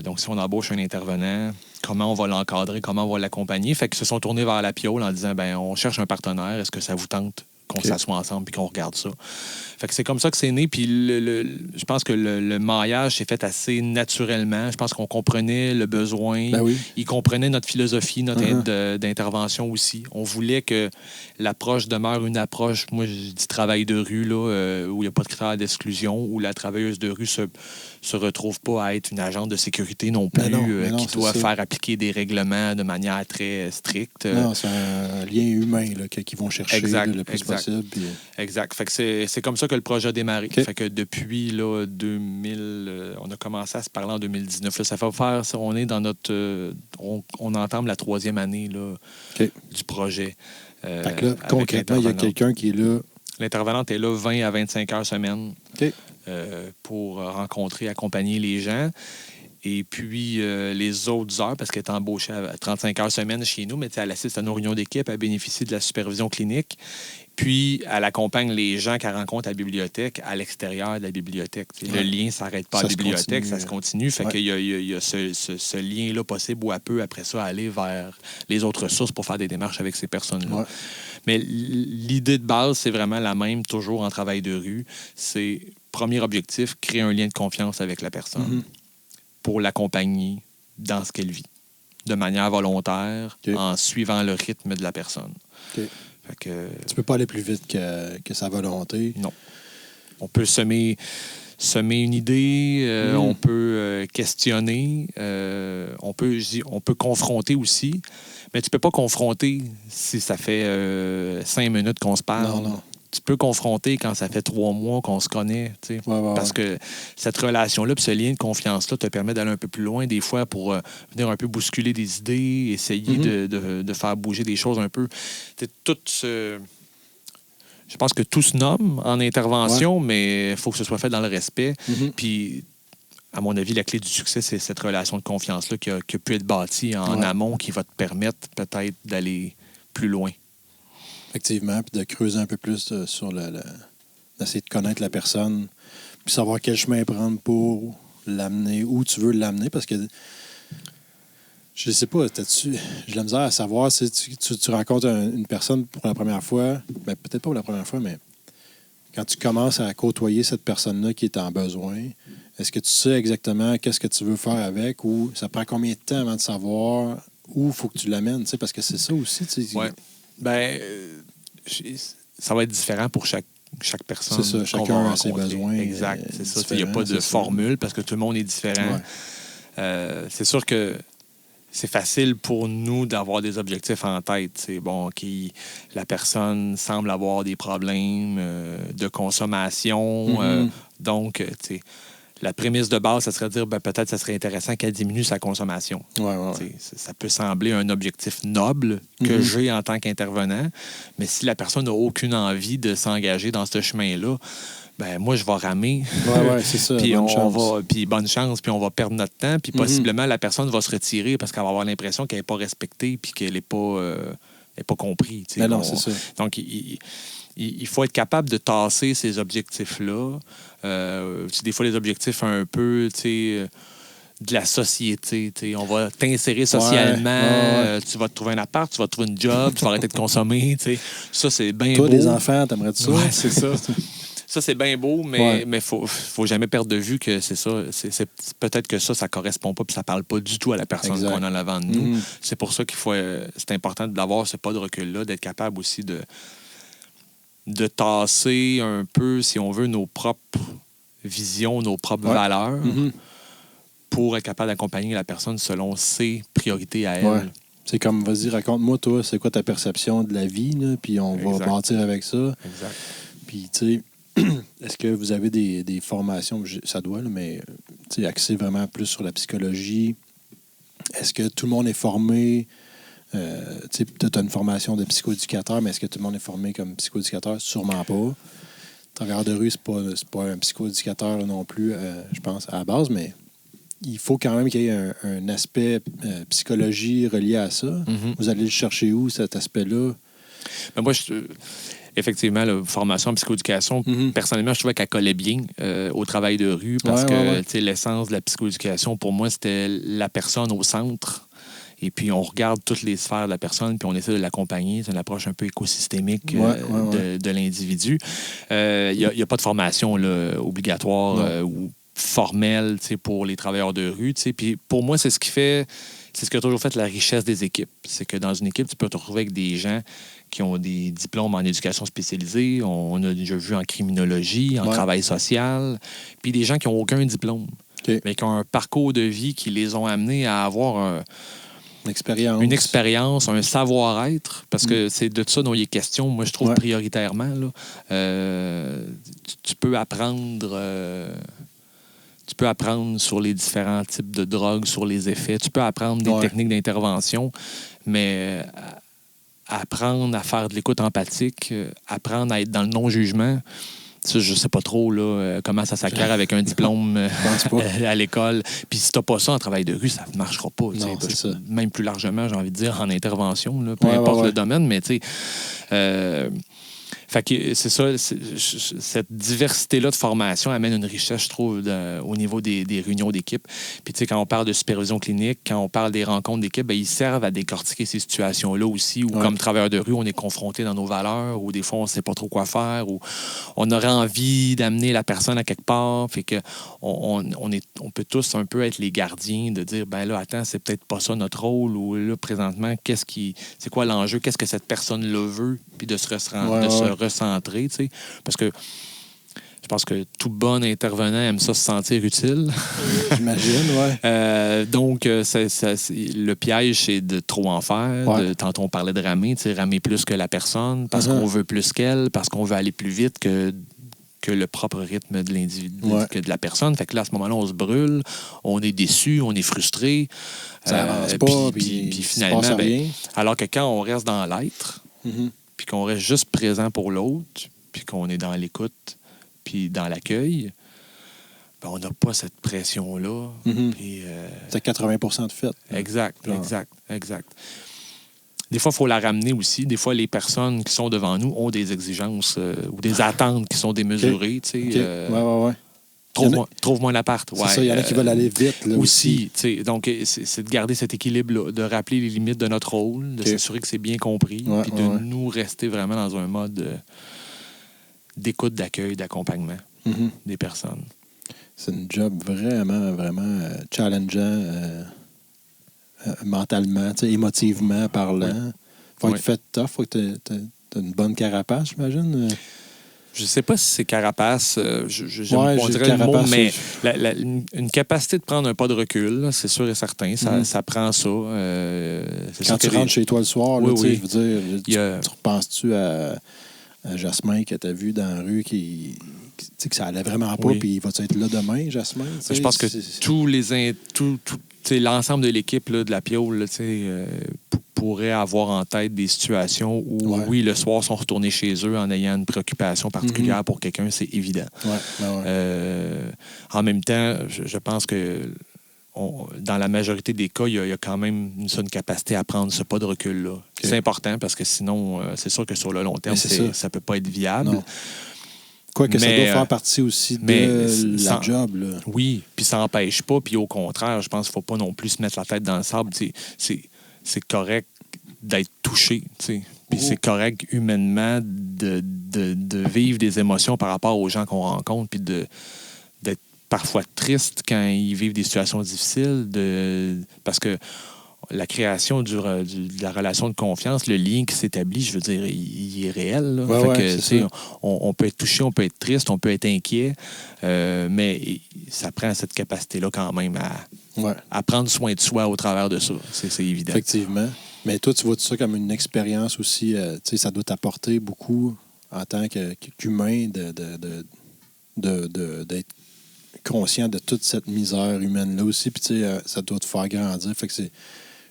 Donc, si on embauche un intervenant, comment on va l'encadrer, comment on va l'accompagner? Fait qu'ils se sont tournés vers la Piole en disant, on cherche un partenaire, est-ce que ça vous tente qu'on s'assoie ensemble et qu'on regarde ça? Fait que c'est comme ça que c'est né. Puis je pense que le maillage s'est fait assez naturellement. Je pense qu'on comprenait le besoin. Ils comprenaient notre philosophie, notre aide d'intervention aussi. On voulait que l'approche demeure une approche, moi je dis travail de rue, là, où il n'y a pas de critère d'exclusion, où la travailleuse de rue se retrouve pas à être une agente de sécurité non plus, qui doit faire appliquer des règlements de manière très stricte. Non, c'est un lien humain qu'ils vont chercher le plus possible. Puis... Exact. Fait que c'est comme ça que le projet a démarré. Fait que depuis 2000, on a commencé à se parler en 2019. Là, ça fait faire, on est dans notre... on entame la 3e année là, du projet. Fait que là, concrètement, il y a quelqu'un qui est là... L'intervenante est là 20 à 25 heures semaine pour rencontrer, accompagner les gens. Et puis, les autres heures, parce qu'elle est embauchée à 35 heures semaine chez nous, mais elle assiste à nos réunions d'équipe, elle bénéficie de la supervision clinique. Puis, elle accompagne les gens qu'elle rencontre à la bibliothèque à l'extérieur de la bibliothèque. Le lien ne s'arrête pas à la bibliothèque, ça se continue. Fait qu'il y a ce lien-là possible ou à peu, après ça, aller vers les autres ressources pour faire des démarches avec ces personnes-là. Mais l'idée de base, c'est vraiment la même, toujours en travail de rue. C'est, premier objectif, créer un lien de confiance avec la personne pour l'accompagner dans ce qu'elle vit, de manière volontaire, en suivant le rythme de la personne. Fait que, tu peux pas aller plus vite que sa volonté. Non. On peut semer une idée, on peut questionner, on peut confronter aussi, mais tu peux pas confronter si ça fait 5 minutes qu'on se parle. Non. tu peux confronter quand ça fait 3 mois qu'on se connaît. Parce que cette relation-là, puis ce lien de confiance-là te permet d'aller un peu plus loin, des fois, pour venir un peu bousculer des idées, essayer de faire bouger des choses un peu. Je pense que tout se nomme en intervention, mais il faut que ce soit fait dans le respect. Puis, à mon avis, la clé du succès, c'est cette relation de confiance-là qui a pu être bâtie en amont, qui va te permettre peut-être d'aller plus loin. Effectivement, puis de creuser un peu plus sur d'essayer de connaître la personne, puis savoir quel chemin prendre pour l'amener, où tu veux l'amener, parce que je sais pas, j'ai de la misère à savoir si tu rencontres une personne pour la première fois, ben, peut-être pas pour la première fois, mais quand tu commences à côtoyer cette personne-là qui est en besoin, est-ce que tu sais exactement qu'est-ce que tu veux faire avec, ou ça prend combien de temps avant de savoir où il faut que tu l'amènes, parce que c'est ça aussi. Oui. Ben, ça va être différent pour chaque personne. C'est ça, chacun a ses besoins. Exact, c'est ça. Il n'y a pas de formule parce que tout le monde est différent. C'est sûr que c'est facile pour nous d'avoir des objectifs en tête. C'est bon, la personne semble avoir des problèmes de consommation. Donc, la prémisse de base, ça serait de dire peut-être ça serait intéressant qu'elle diminue sa consommation. Ça peut sembler un objectif noble que j'ai en tant qu'intervenant, mais si la personne n'a aucune envie de s'engager dans ce chemin-là, ben moi, je vais ramer. C'est ça. Puis bonne chance, puis on va perdre notre temps, puis possiblement la personne va se retirer parce qu'elle va avoir l'impression qu'elle n'est pas respectée puis qu'elle n'est pas comprise. Mais non, c'est ça. Donc, il faut être capable de tasser ces objectifs-là. Des fois, les objectifs un peu, de la société. On va t'insérer socialement. Tu vas te trouver un appart, tu vas te trouver une job, tu vas arrêter de consommer. Ça, c'est bien beau. Toi, des enfants, t'aimerais-tu ça? Oui, c'est ça. Ça, c'est bien beau, mais il faut jamais perdre de vue que c'est ça. C'est peut-être que ça correspond pas puis ça parle pas du tout à la personne qu'on a en avant de nous. C'est pour ça c'est important d'avoir ce pas de recul-là, d'être capable aussi de tasser un peu, si on veut, nos propres visions, nos propres valeurs pour être capable d'accompagner la personne selon ses priorités à elle. Ouais. C'est comme, vas-y, raconte-moi, toi, c'est quoi ta perception de la vie, là, puis on va bâtir avec ça. Exact. Puis, tu sais, est-ce que vous avez des formations, ça doit, là, mais axées vraiment plus sur la psychologie? Est-ce que tout le monde est formé? Peut-être une formation de psychoéducateur, mais est-ce que tout le monde est formé comme psychoéducateur? Sûrement pas. Travailleur de rue, c'est pas un psychoéducateur non plus, je pense, à la base, mais il faut quand même qu'il y ait un aspect psychologie relié à ça. Vous allez le chercher où, cet aspect-là? Ben moi, effectivement, la formation en psychoéducation, personnellement, je trouvais qu'elle collait bien au travail de rue parce que l'essence de la psychoéducation, pour moi, c'était la personne au centre. Et puis, on regarde toutes les sphères de la personne, puis on essaie de l'accompagner. C'est une approche un peu écosystémique de l'individu. Il n'y a pas de formation là, obligatoire ou formelle pour les travailleurs de rue. Puis pour moi, c'est ce qui a toujours fait la richesse des équipes. C'est que dans une équipe, tu peux te retrouver avec des gens qui ont des diplômes en éducation spécialisée. On a déjà vu en criminologie, en travail social. Puis des gens qui n'ont aucun diplôme, mais qui ont un parcours de vie qui les ont amenés à avoir une expérience, un savoir-être, parce que c'est de ça dont il est question, moi, je trouve, prioritairement. Là. Tu peux apprendre... Tu peux apprendre sur les différents types de drogues, sur les effets. Tu peux apprendre des techniques d'intervention, mais apprendre à faire de l'écoute empathique, apprendre à être dans le non-jugement, ça, je sais pas trop là, comment ça s'acquiert avec un diplôme à l'école. Puis si t'as pas ça en travail de rue, ça ne marchera pas. Non, c'est ça. Même plus largement, j'ai envie de dire, en intervention, là, peu importe le domaine, mais tu sais... Fait que c'est ça, cette diversité-là de formation amène une richesse, je trouve, au niveau des réunions d'équipe. Puis, tu sais, quand on parle de supervision clinique, quand on parle des rencontres d'équipe, bien, ils servent à décortiquer ces situations-là aussi, où, comme travailleur de rue, on est confronté dans nos valeurs, ou des fois, on ne sait pas trop quoi faire, ou on aurait envie d'amener la personne à quelque part. Fait que on peut tous un peu être les gardiens de dire, ben là, attends, c'est peut-être pas ça notre rôle, ou là, présentement, c'est quoi l'enjeu, qu'est-ce que cette personne-là veut, puis de se recentrer, tu sais. Parce que je pense que tout bon intervenant aime ça se sentir utile. J'imagine, oui. Donc, le piège, c'est de trop en faire. Ouais. Tantôt, on parlait de ramer, ramer plus que la personne parce qu'on veut plus qu'elle, parce qu'on veut aller plus vite que le propre rythme de l'individu, que de la personne. Fait que là, à ce moment-là, on se brûle, on est déçu, on est frustré. Ça avance pas, puis finalement, alors que quand on reste dans l'être, puis qu'on reste juste présent pour l'autre, puis qu'on est dans l'écoute, puis dans l'accueil, on n'a pas cette pression-là. Puis, c'est 80% de fait. Exact. Des fois, il faut la ramener aussi. Des fois, les personnes qui sont devant nous ont des exigences ou des attentes qui sont démesurées. Ouais. Trouve-moi l'appart. C'est ça, il y en a qui veulent aller vite. Là, aussi. Donc, c'est de garder cet équilibre-là, de rappeler les limites de notre rôle, de s'assurer que c'est bien compris, puis de nous rester vraiment dans un mode d'écoute, d'accueil, d'accompagnement des personnes. C'est un job vraiment, vraiment challengeant mentalement, émotivement parlant. Faut être fait tough, faut que tu aies une bonne carapace, j'imagine. Je sais pas si c'est carapace, on dirait le mot, mais une capacité de prendre un pas de recul, là, c'est sûr et certain, ça prend ça. Quand tu rentres chez toi le soir, là, je veux dire, tu repenses-tu à Jasmin que tu as vu dans la rue que ça allait vraiment pas, puis il va être là demain, Jasmin? Je pense que l'ensemble de l'équipe là, de la Piole pourrait avoir en tête des situations où, oui, le soir, sont retournés chez eux en ayant une préoccupation particulière pour quelqu'un, c'est évident. En même temps, je pense que dans la majorité des cas, il y a quand même une capacité à prendre ce pas de recul-là. Okay. C'est important parce que sinon, c'est sûr que sur le long terme, ça ne peut pas être viable. Non. Quoique ça doit faire partie aussi de la job. Là. Oui, puis ça n'empêche pas. Puis au contraire, je pense qu'il ne faut pas non plus se mettre la tête dans le sable. C'est correct d'être touché. Puis c'est correct humainement de vivre des émotions par rapport aux gens qu'on rencontre, puis d'être parfois triste quand ils vivent des situations difficiles. Parce que la création de la relation de confiance, le lien qui s'établit, je veux dire, il est réel. Là. On peut être touché, on peut être triste, on peut être inquiet, mais ça prend cette capacité-là quand même à prendre soin de soi au travers de ça. C'est évident. Effectivement. Mais toi, tu vois ça comme une expérience aussi. Ça doit t'apporter beaucoup en tant qu'humain d'être conscient de toute cette misère humaine-là aussi. Puis ça doit te faire grandir. Fait que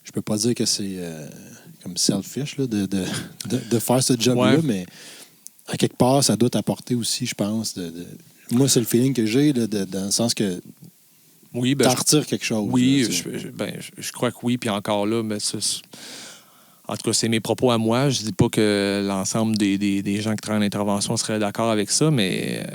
je peux pas dire que c'est comme selfish là, de faire ce job-là, mais à quelque part, ça doit t'apporter aussi, je pense. Moi, c'est le feeling que j'ai là, dans le sens que t'en retires quelque chose. Oui, je crois que oui. Puis encore là, en tout cas, c'est mes propos à moi. Je dis pas que l'ensemble des gens qui travaillent en intervention seraient d'accord avec ça, mais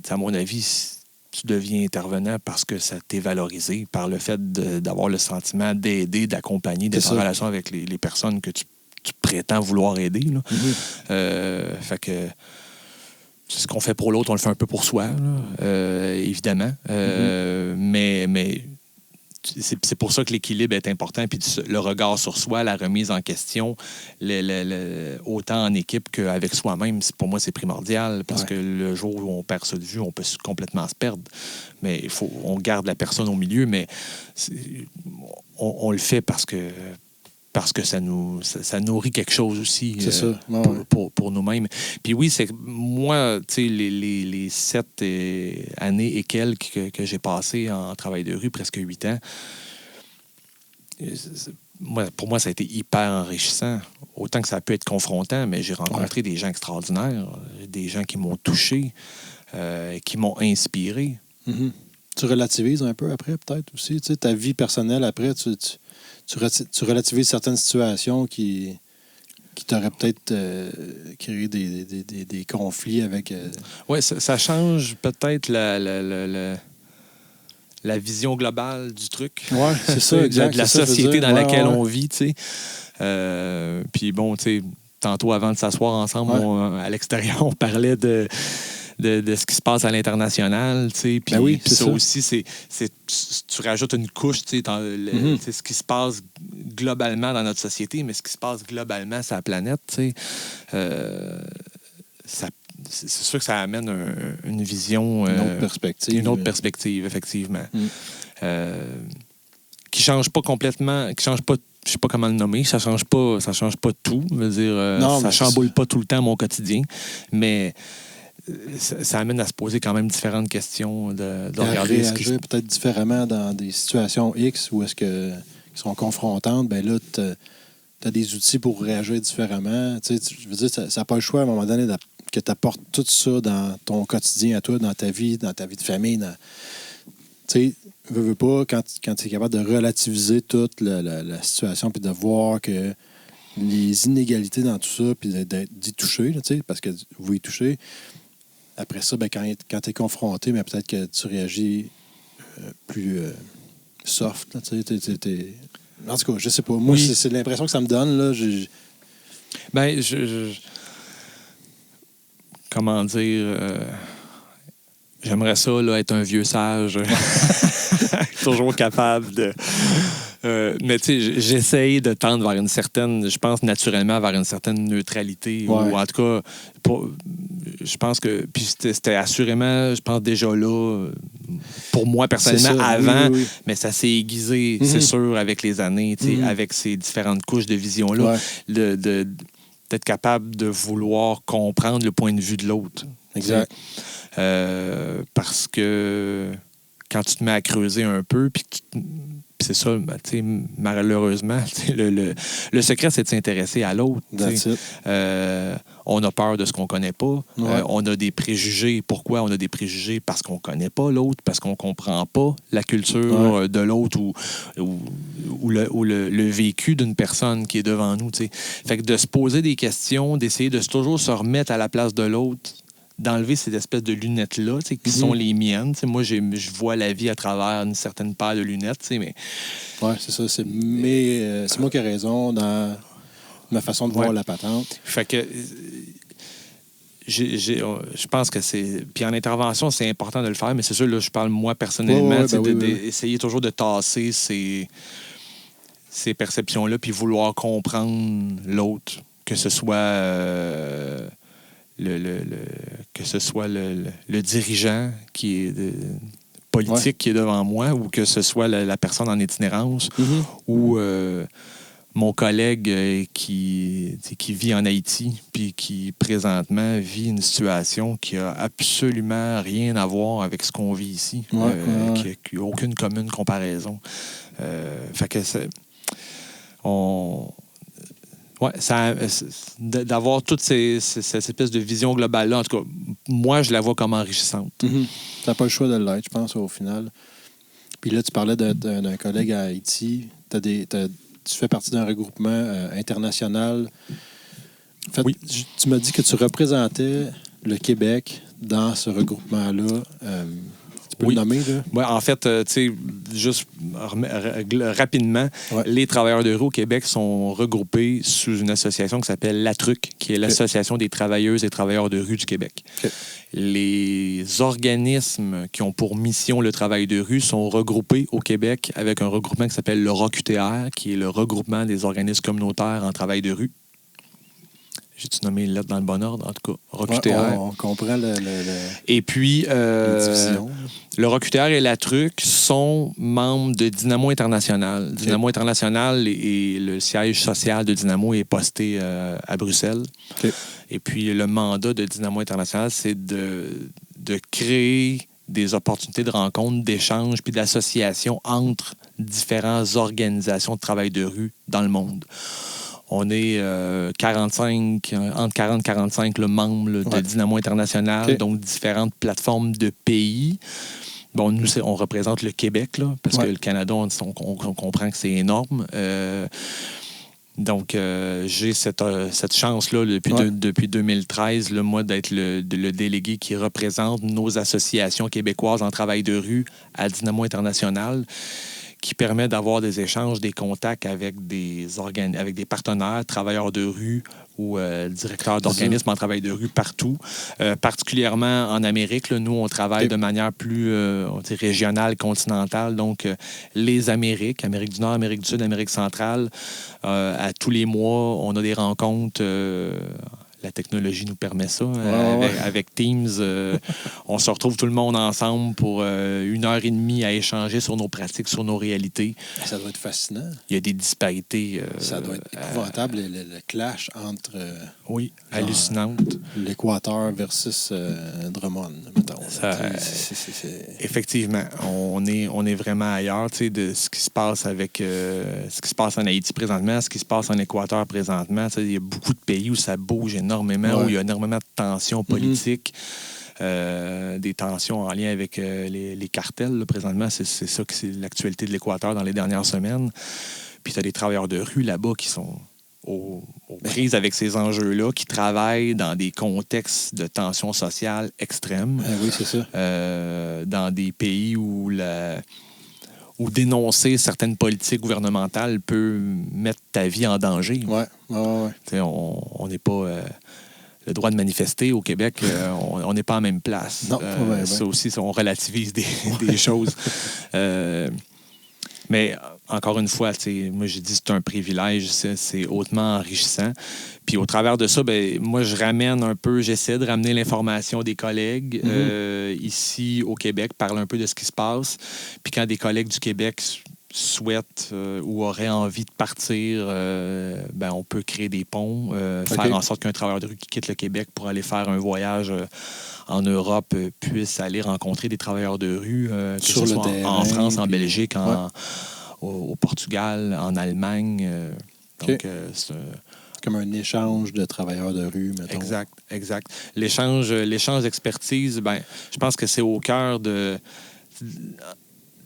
à mon avis, tu deviens intervenant parce que ça t'est valorisé par le fait d'avoir le sentiment d'aider, d'accompagner, d'être en relation avec les personnes que tu prétends vouloir aider. Là. Fait que c'est ce qu'on fait pour l'autre, on le fait un peu pour soi, là, évidemment. Mais c'est pour ça que l'équilibre est important. Puis le regard sur soi, la remise en question, autant en équipe qu'avec soi-même, pour moi, c'est primordial. Parce que le jour où on perd ça de vue, on peut complètement se perdre. Mais on garde la personne au milieu, mais on le fait parce que ça nourrit quelque chose aussi pour nous-mêmes. Puis oui, c'est moi, tu sais, les 7 années et quelques que j'ai passées en travail de rue, presque 8 ans, pour moi, ça a été hyper enrichissant. Autant que ça peut être confrontant, mais j'ai rencontré des gens extraordinaires, des gens qui m'ont touché, qui m'ont inspiré. Mm-hmm. Tu relativises un peu après, peut-être aussi. Tu sais, ta vie personnelle, après, tu relativises certaines situations qui t'auraient peut-être créé des conflits avec... Oui, ça change peut-être la vision globale du truc. Oui, c'est ça, exact. De la société dans laquelle on vit, tu sais. Puis bon, tu sais, tantôt, avant de s'asseoir ensemble, à l'extérieur, on parlait de ce qui se passe à l'international, tu sais. Puis ça aussi, tu rajoutes une couche, tu sais, ce qui se passe globalement dans notre société, mais ce qui se passe globalement sur la planète, tu sais, c'est sûr que ça amène une vision... une autre perspective. Une autre perspective, effectivement. Qui change pas complètement, qui change pas, je sais pas comment le nommer, ça change pas tout. Je veux dire, ça chamboule pas tout le temps mon quotidien, mais ça amène à se poser quand même différentes questions, de regarder réagir peut-être différemment dans des situations X où est-ce que qui sont confrontantes. Ben là, tu as des outils pour réagir différemment. Tu sais, je veux dire, ça n'a pas le choix à un moment donné que tu apportes tout ça dans ton quotidien à toi, dans ta vie de famille. Tu sais, veux pas, quand tu es capable de relativiser toute la situation puis de voir que les inégalités dans tout ça, puis d'y toucher, tu sais, parce que vous y touchez, après ça, ben, quand tu es confronté, ben, peut-être que tu réagis plus soft. Là, tu sais, en tout cas, je sais pas. Moi, c'est l'impression que ça me donne. Là, Ben, comment dire... J'aimerais ça, là, être un vieux sage. Toujours capable de... mais tu sais, j'essaye de tendre vers une certaine... Je pense naturellement vers une certaine neutralité. Ou en tout cas, je pense que... Puis c'était assurément, je pense, déjà là, pour moi, personnellement, avant. Oui. Mais ça s'est aiguisé, c'est sûr, avec les années, tu sais, avec ces différentes couches de vision-là. D'être capable de vouloir comprendre le point de vue de l'autre. Exact. Parce que quand tu te mets à creuser un peu, puis c'est ça, ben, malheureusement, le secret, c'est de s'intéresser à l'autre. On a peur de ce qu'on ne connaît pas. On a des préjugés. Pourquoi on a des préjugés? Parce qu'on ne connaît pas l'autre, parce qu'on ne comprend pas la culture de l'autre ou le vécu d'une personne qui est devant nous. T'sais. Fait que de se poser des questions, d'essayer de toujours se remettre à la place de l'autre, d'enlever ces espèces de lunettes-là, qui sont les miennes. T'sais, moi, je vois la vie à travers une certaine paire de lunettes. Mais... Oui, c'est ça. C'est moi qui ai raison dans ma façon de voir la patente. Fait que je pense que c'est... Puis en intervention, c'est important de le faire, mais c'est sûr, là, je parle moi personnellement, d'essayer toujours de tasser ces perceptions-là, puis vouloir comprendre l'autre, que ce soit... que ce soit le dirigeant qui est politique qui est devant moi ou que ce soit la personne en itinérance ou mon collègue qui vit en Haïti puis qui présentement vit une situation qui a absolument rien à voir avec ce qu'on vit ici, qui n'a aucune commune comparaison. Fait que d'avoir toute cette espèce de vision globale-là, en tout cas, moi, je la vois comme enrichissante. Tu n'as pas le choix de l'être, je pense, au final. Puis là, tu parlais d'un collègue à Haïti. Tu fais partie d'un regroupement international. En fait, tu m'as dit que tu représentais le Québec dans ce regroupement-là. Tu peux le nommer, là? Oui, en fait, tu sais, juste rapidement, les travailleurs de rue au Québec sont regroupés sous une association qui s'appelle l'ATRUC, qui est l'Association des travailleuses et travailleurs de rue du Québec. Les organismes qui ont pour mission le travail de rue sont regroupés au Québec avec un regroupement qui s'appelle le ROCUTR, qui est le regroupement des organismes communautaires en travail de rue. J'ai-tu nommé les lettres dans le bon ordre? En tout cas, ROCUTR. On comprend Et puis, le ROCUTR et la TRUC sont membres de Dynamo International. Dynamo International et le siège social de Dynamo est posté à Bruxelles. Et puis, le mandat de Dynamo International, c'est de créer des opportunités de rencontres, d'échanges puis d'associations entre différentes organisations de travail de rue dans le monde. On est entre 40 et 45 membres de Dynamo International, donc différentes plateformes de pays. Bon, nous, on représente le Québec, là, parce que le Canada, on comprend que c'est énorme. Donc, j'ai cette chance-là depuis 2013, moi, d'être le délégué qui représente nos associations québécoises en travail de rue à Dynamo International, qui permet d'avoir des échanges, des contacts avec des partenaires, travailleurs de rue ou directeurs d'organismes en travail de rue partout. Particulièrement en Amérique, là, nous, on travaille de manière plus régionale, continentale. Donc, les Amériques, Amérique du Nord, Amérique du Sud, Amérique centrale, à tous les mois, on a des rencontres la technologie nous permet ça. Avec Teams, on se retrouve tout le monde ensemble pour 1h30 à échanger sur nos pratiques, sur nos réalités. Ça doit être fascinant. Il y a des disparités. Ça doit être épouvantable, le clash entre... oui, hallucinante. L'Équateur versus Drummond, mettons. Effectivement, on est vraiment ailleurs de ce qui se passe avec ce qui se passe en Haïti présentement, ce qui se passe en Équateur présentement. Il y a beaucoup de pays où ça bouge énormément, où il y a énormément de tensions politiques. Des tensions en lien avec les cartels. Là, présentement, c'est ça que c'est l'actualité de l'Équateur dans les dernières semaines. Puis tu as des travailleurs de rue là-bas qui sont aux prises avec ces enjeux-là, qui travaillent dans des contextes de tension sociale extrêmes. Oui, c'est ça. Dans des pays où dénoncer certaines politiques gouvernementales peut mettre ta vie en danger. Oui. On n'est pas... le droit de manifester au Québec, on n'est pas en même place. Non, ça aussi, on relativise des choses. Mais encore une fois, moi, j'ai dit que c'est un privilège, c'est hautement enrichissant. Puis au travers de ça, moi, j'essaie de ramener l'information des collègues ici au Québec, parler un peu de ce qui se passe. Puis quand des collègues du Québec souhaitent ou auraient envie de partir, on peut créer des ponts, faire en sorte qu'un travailleur de rue qui quitte le Québec pour aller faire un voyage en Europe puisse aller rencontrer des travailleurs de rue, que ce soit en France, en Belgique, au Portugal, en Allemagne. Donc, c'est comme un échange de travailleurs de rue, mettons. Exact. L'échange d'expertise, je pense que c'est au cœur de...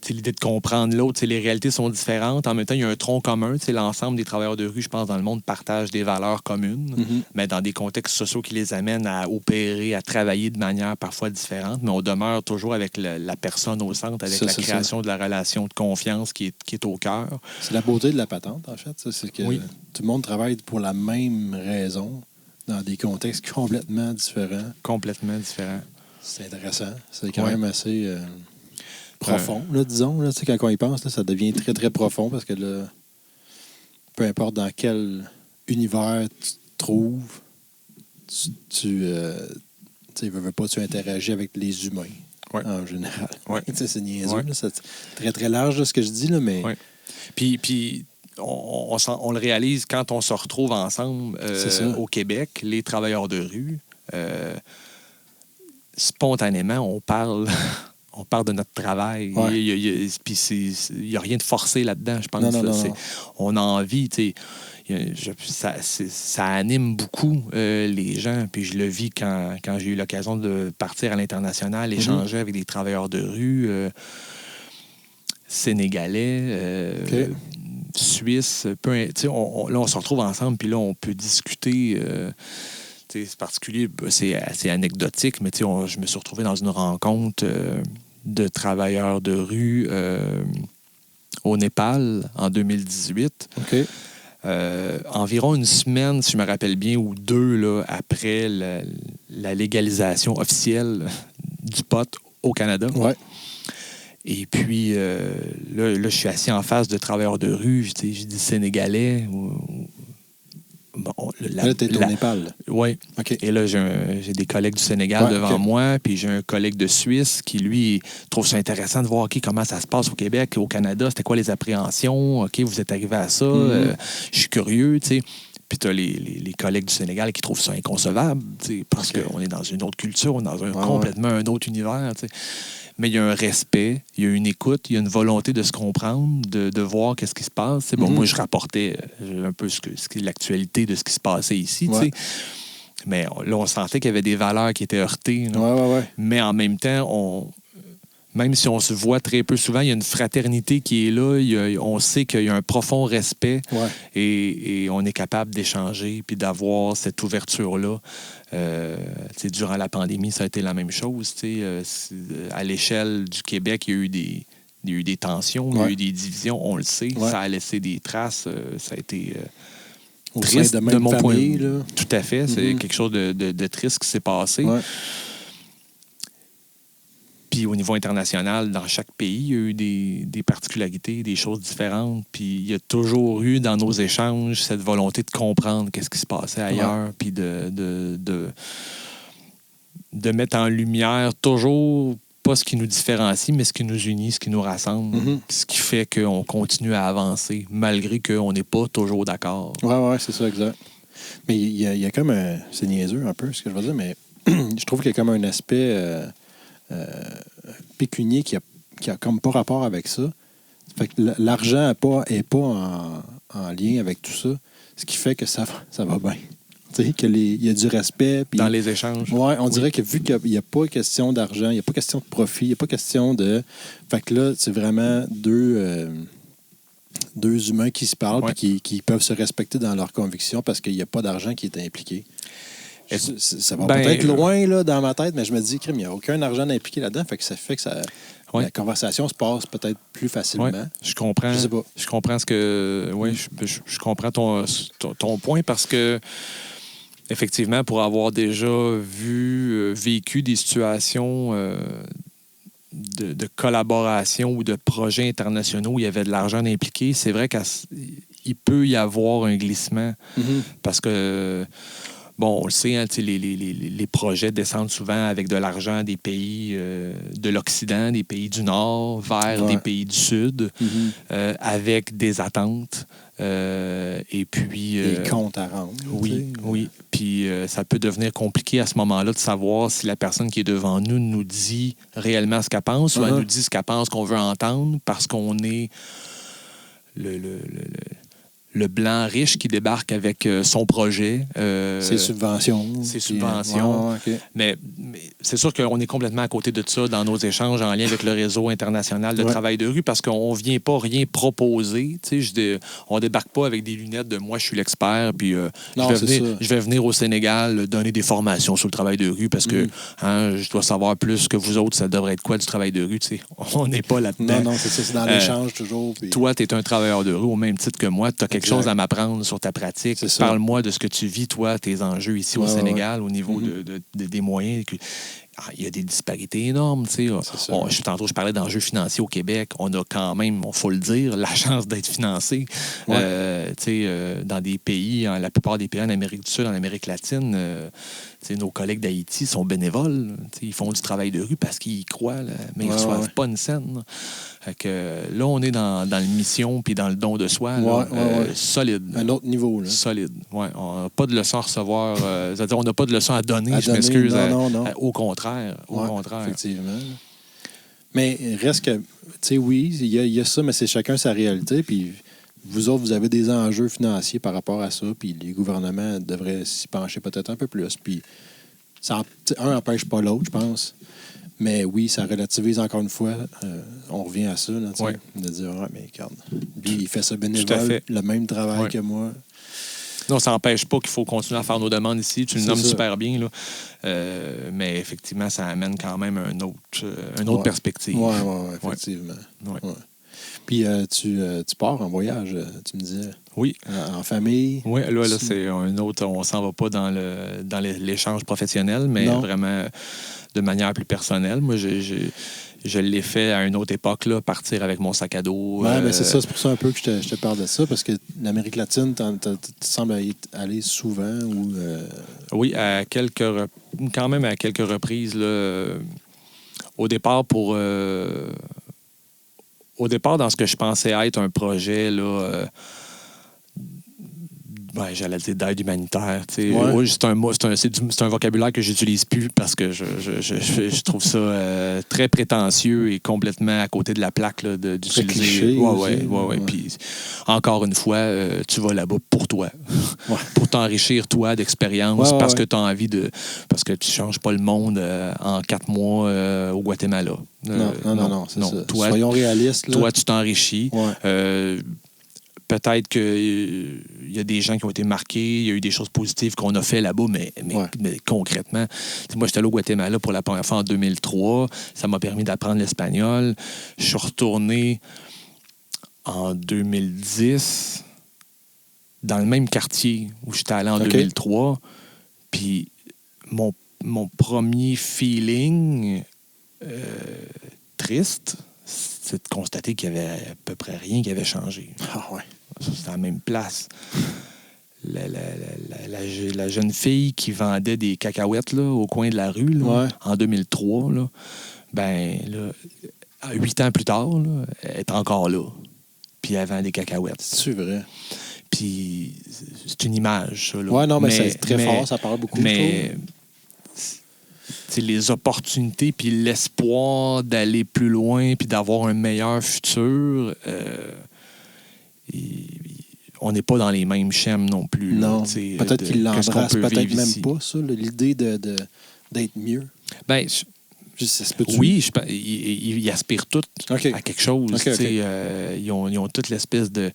l'idée de comprendre l'autre, les réalités sont différentes. En même temps, il y a un tronc commun. L'ensemble des travailleurs de rue, je pense, dans le monde, partagent des valeurs communes, mais dans des contextes sociaux qui les amènent à opérer, à travailler de manière parfois différente. Mais on demeure toujours avec la personne au centre, avec la création de la relation de confiance qui est au cœur. C'est la beauté de la patente, en fait. C'est que tout le monde travaille pour la même raison, dans des contextes complètement différents. Complètement différents. C'est intéressant. C'est quand même assez... profond, là, disons. Là, quand on y pense, là, ça devient très, très profond parce que là, peu importe dans quel univers tu te trouves, tu veux pas, tu interagis avec les humains en général. C'est niaiseux. Là, c'est très, très large là, ce que je dis, là, mais... Puis on le réalise quand on se retrouve ensemble au Québec, les travailleurs de rue, spontanément, on parle... On parle de notre travail. Puis il n'y a rien de forcé là-dedans, je pense. Non. On a envie, ça anime beaucoup les gens. Puis je le vis quand j'ai eu l'occasion de partir à l'international, échanger avec des travailleurs de rue, sénégalais, suisses. Là, on se retrouve ensemble, puis là, on peut discuter... c'est particulier, c'est assez anecdotique, mais je me suis retrouvé dans une rencontre de travailleurs de rue au Népal en 2018. Environ une semaine, si je me rappelle bien, ou deux là, après la légalisation officielle du pot au Canada. Et puis, là, je suis assis en face de travailleurs de rue, je dis sénégalais. Là, t'es au Népal. Oui. Et là, j'ai des collègues du Sénégal devant moi, puis j'ai un collègue de Suisse qui, lui, trouve ça intéressant de voir comment ça se passe au Québec, au Canada, c'était quoi les appréhensions, vous êtes arrivé à ça, je suis curieux, tu sais. Puis tu as les collègues du Sénégal qui trouvent ça inconcevable, parce qu'on est dans une autre culture, on est dans complètement un autre univers, tu sais. Mais il y a un respect, il y a une écoute, il y a une volonté de se comprendre, de voir qu'est-ce qui se passe. Moi, je rapportais un peu l'actualité de ce qui se passait ici. Mais là, on sentait qu'il y avait des valeurs qui étaient heurtées. Mais en même temps, même si on se voit très peu souvent, il y a une fraternité qui est là. On sait qu'il y a un profond respect et on est capable d'échanger puis d'avoir cette ouverture-là. Durant la pandémie, ça a été la même chose. À l'échelle du Québec, il y a eu des tensions, il y a eu des divisions, on le sait. Ça a laissé des traces. Ça a été triste de mon point de vue. Tout à fait. C'est quelque chose de triste qui s'est passé. Puis au niveau international, dans chaque pays, il y a eu des particularités, des choses différentes. Puis il y a toujours eu dans nos échanges cette volonté de comprendre qu'est-ce qui se passait ailleurs, puis de mettre en lumière toujours pas ce qui nous différencie, mais ce qui nous unit, ce qui nous rassemble, ce qui fait qu'on continue à avancer, malgré qu'on n'est pas toujours d'accord. Oui, c'est ça, exact. Mais il y a comme un... C'est niaiseux un peu, ce que je veux dire, mais je trouve qu'il y a comme un aspect pécunier qui a comme pas rapport avec ça. Fait que l'argent n'est pas en lien avec tout ça, ce qui fait que ça va bien. Il y a du respect. Dans les échanges. Oui, on dirait que vu qu'il n'y a pas question d'argent, il n'y a pas question de profit, il n'y a pas question de... Fait que là, c'est vraiment deux humains qui se parlent et qui peuvent se respecter dans leurs convictions parce qu'il n'y a pas d'argent qui est impliqué. Ça va peut-être loin là, dans ma tête, mais je me dis, il n'y a aucun argent impliqué là-dedans. Fait que ça fait que la conversation se passe peut-être plus facilement. Je comprends. Je sais pas. Je comprends ce que... Oui, je comprends ton point parce que effectivement, pour avoir déjà vécu des situations de collaboration ou de projets internationaux où il y avait de l'argent impliqué, c'est vrai qu'il peut y avoir un glissement parce que, bon, on le sait, hein, les projets descendent souvent avec de l'argent des pays de l'Occident, des pays du Nord, vers des pays du Sud, avec des attentes. Et puis... des comptes à rendre. Oui. Puis ça peut devenir compliqué à ce moment-là de savoir si la personne qui est devant nous dit réellement ce qu'elle pense ou elle nous dit ce qu'elle pense qu'on veut entendre parce qu'on est le blanc riche qui débarque avec son projet. Ses subventions. Okay. Mais c'est sûr qu'on est complètement à côté de ça dans nos échanges en lien avec le réseau international de travail de rue parce qu'on ne vient pas rien proposer. On ne débarque pas avec des lunettes de « moi, je suis l'expert », puis je vais venir au Sénégal donner des formations sur le travail de rue parce que je dois savoir plus que vous autres, ça devrait être quoi du travail de rue. On n'est pas là-dedans. Non, c'est ça, c'est dans l'échange toujours. Puis... Toi, tu es un travailleur de rue au même titre que moi. Tu as quelque chose à m'apprendre sur ta pratique. Parle-moi de ce que tu vis, toi, tes enjeux ici au Sénégal, au niveau des moyens. Il y a des disparités énormes. Tantôt, je parlais d'enjeux financiers au Québec. On a quand même, il faut le dire, la chance d'être financé. Dans des pays, la plupart des pays en Amérique du Sud, en Amérique latine, nos collègues d'Haïti sont bénévoles. Ils font du travail de rue parce qu'ils y croient, mais ils ne reçoivent pas une scène. Fait que, là, on est dans la mission puis dans le don de soi. Solide. Un autre niveau. Là. Solide. Ouais. On n'a pas de leçon à recevoir. C'est-à-dire, on n'a pas de leçon à donner. Je m'excuse. Non. Au contraire. Effectivement. Mais reste que, tu sais, oui, il y a ça, mais c'est chacun sa réalité. Puis vous autres, vous avez des enjeux financiers par rapport à ça. Puis les gouvernements devraient s'y pencher peut-être un peu plus. Puis un n'empêche pas l'autre, je pense. Mais oui, ça relativise encore une fois. On revient à ça, là, de dire, mais regarde, lui, il fait ça bénévole, le même travail que moi. Non, ça n'empêche pas qu'il faut continuer à faire nos demandes ici. Tu le nommes super bien, là. Mais effectivement, ça amène quand même une autre perspective. Oui, effectivement. Ouais. Puis tu pars en voyage, tu me disais. Oui. En famille. Oui, là c'est un autre. On s'en va pas dans l'échange professionnel, mais vraiment de manière plus personnelle. Moi, je l'ai fait à une autre époque, là, partir avec mon sac à dos. Oui, mais c'est ça, c'est pour ça un peu que je te parle de ça, parce que l'Amérique latine, tu sembles aller souvent ou... Oui, quand même à quelques reprises. Là, au départ, dans ce que je pensais être un projet, là... j'allais dire d'aide humanitaire. Oui, c'est un vocabulaire que j'utilise plus parce que je trouve ça très prétentieux et complètement à côté de la plaque là, d'utiliser. Oui. Puis encore une fois, tu vas là-bas pour toi. Pour t'enrichir, toi, d'expérience, parce que tu as envie de. Parce que tu ne changes pas le monde en 4 mois au Guatemala. Non, c'est ça. Toi, soyons réalistes. Là. Toi, tu t'enrichis. Peut-être qu'il y a des gens qui ont été marqués, il y a eu des choses positives qu'on a fait là-bas, mais concrètement, moi, j'étais allé au Guatemala pour la première fois en 2003. Ça m'a permis d'apprendre l'espagnol. Je suis retourné en 2010 dans le même quartier où j'étais allé en 2003. Puis mon premier feeling... triste, c'est de constater qu'il y avait à peu près rien qui avait changé. Ah ouais. C'était à la même place. La jeune fille qui vendait des cacahuètes là, au coin de la rue là, en 2003, là, ben là, 8 ans plus tard, là, elle est encore là. Puis elle vend des cacahuètes. C'est vrai. Puis c'est une image, ça. Là. Ouais, non, mais c'est très fort, ça parle beaucoup. Mais les opportunités puis l'espoir d'aller plus loin puis d'avoir un meilleur futur, on n'est pas dans les mêmes schèmes non plus. Non, peut-être qu'il l'embrasse, peut-être même pas, ça, l'idée d'être mieux. Ben, oui, ils aspirent tous à quelque chose. Ils ont toute l'espèce de...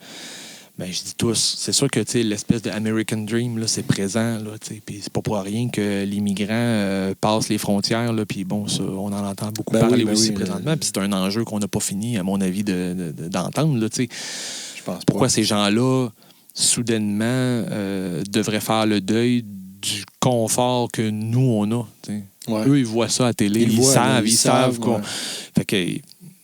Ben, je dis tous. C'est sûr que l'espèce de American Dream, là, c'est présent. Puis c'est pas pour rien que l'immigrant passe les frontières. Puis bon, ça, on en entend beaucoup parler aussi présentement. Puis c'est un enjeu qu'on n'a pas fini, à mon avis, d'entendre. Je pense pourquoi ces gens-là, soudainement, devraient faire le deuil du confort que nous, on a. Ouais. Eux, ils voient ça à la télé. Ils savent qu'on... Fait que...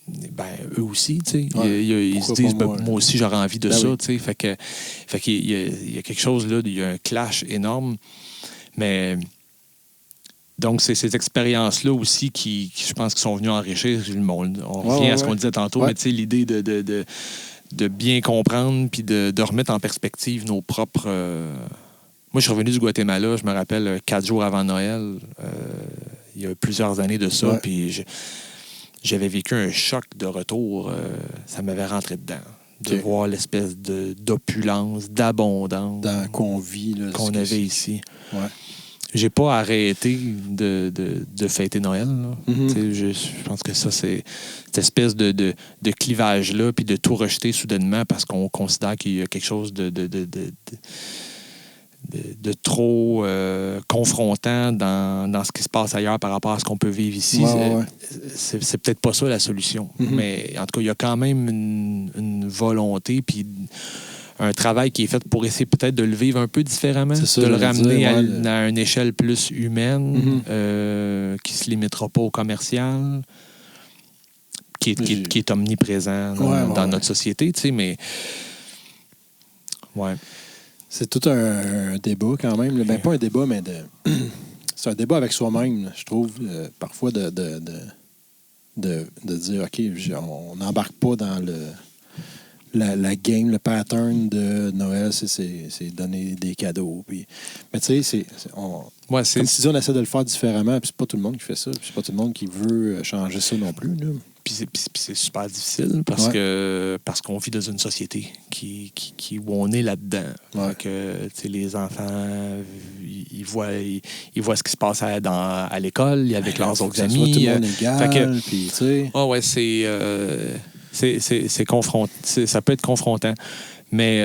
Ben, eux aussi, tu sais. Ils se disent, moi aussi, j'aurais envie de ça, tu sais. Fait qu'il y a quelque chose là, il y a un clash énorme. Mais, donc, c'est ces expériences-là aussi qui, je pense, qui sont venues enrichir le monde. On revient à ce qu'on disait tantôt, mais tu sais, l'idée de bien comprendre puis de remettre en perspective nos propres... Moi, je suis revenu du Guatemala, je me rappelle, 4 jours avant Noël, il y a plusieurs années de ça, puis j'avais vécu un choc de retour. Ça m'avait rentré dedans. De voir l'espèce d'opulence, d'abondance qu'on vit, là, qu'on avait ici. Ouais. J'ai pas arrêté de fêter Noël. Je pense que ça, c'est cette espèce de clivage-là, puis de tout rejeter soudainement parce qu'on considère qu'il y a quelque chose de trop confrontant dans ce qui se passe ailleurs par rapport à ce qu'on peut vivre ici. C'est peut-être pas ça la solution. Mais en tout cas, il y a quand même une volonté puis un travail qui est fait pour essayer peut-être de le vivre un peu différemment, de le ramener à une échelle plus humaine, qui ne se limitera pas au commercial, qui est omniprésent dans notre société, tu sais, mais... Ouais. C'est tout un débat quand même. Ben, pas un débat, mais c'est un débat avec soi-même, je trouve, parfois de dire, OK, on n'embarque pas dans la game, le pattern de Noël, c'est donner des cadeaux. Puis, mais tu sais, comme si on essaie de le faire différemment, puis c'est pas tout le monde qui fait ça, puis c'est pas tout le monde qui veut changer ça non plus, là. Puis c'est super difficile parce qu'on vit dans une société où on est là-dedans. Que, les enfants, ils voient ce qui se passe à l'école, avec leurs autres amis. Tout le monde est égal. Puis, c'est confrontant. Ça peut être confrontant. Mais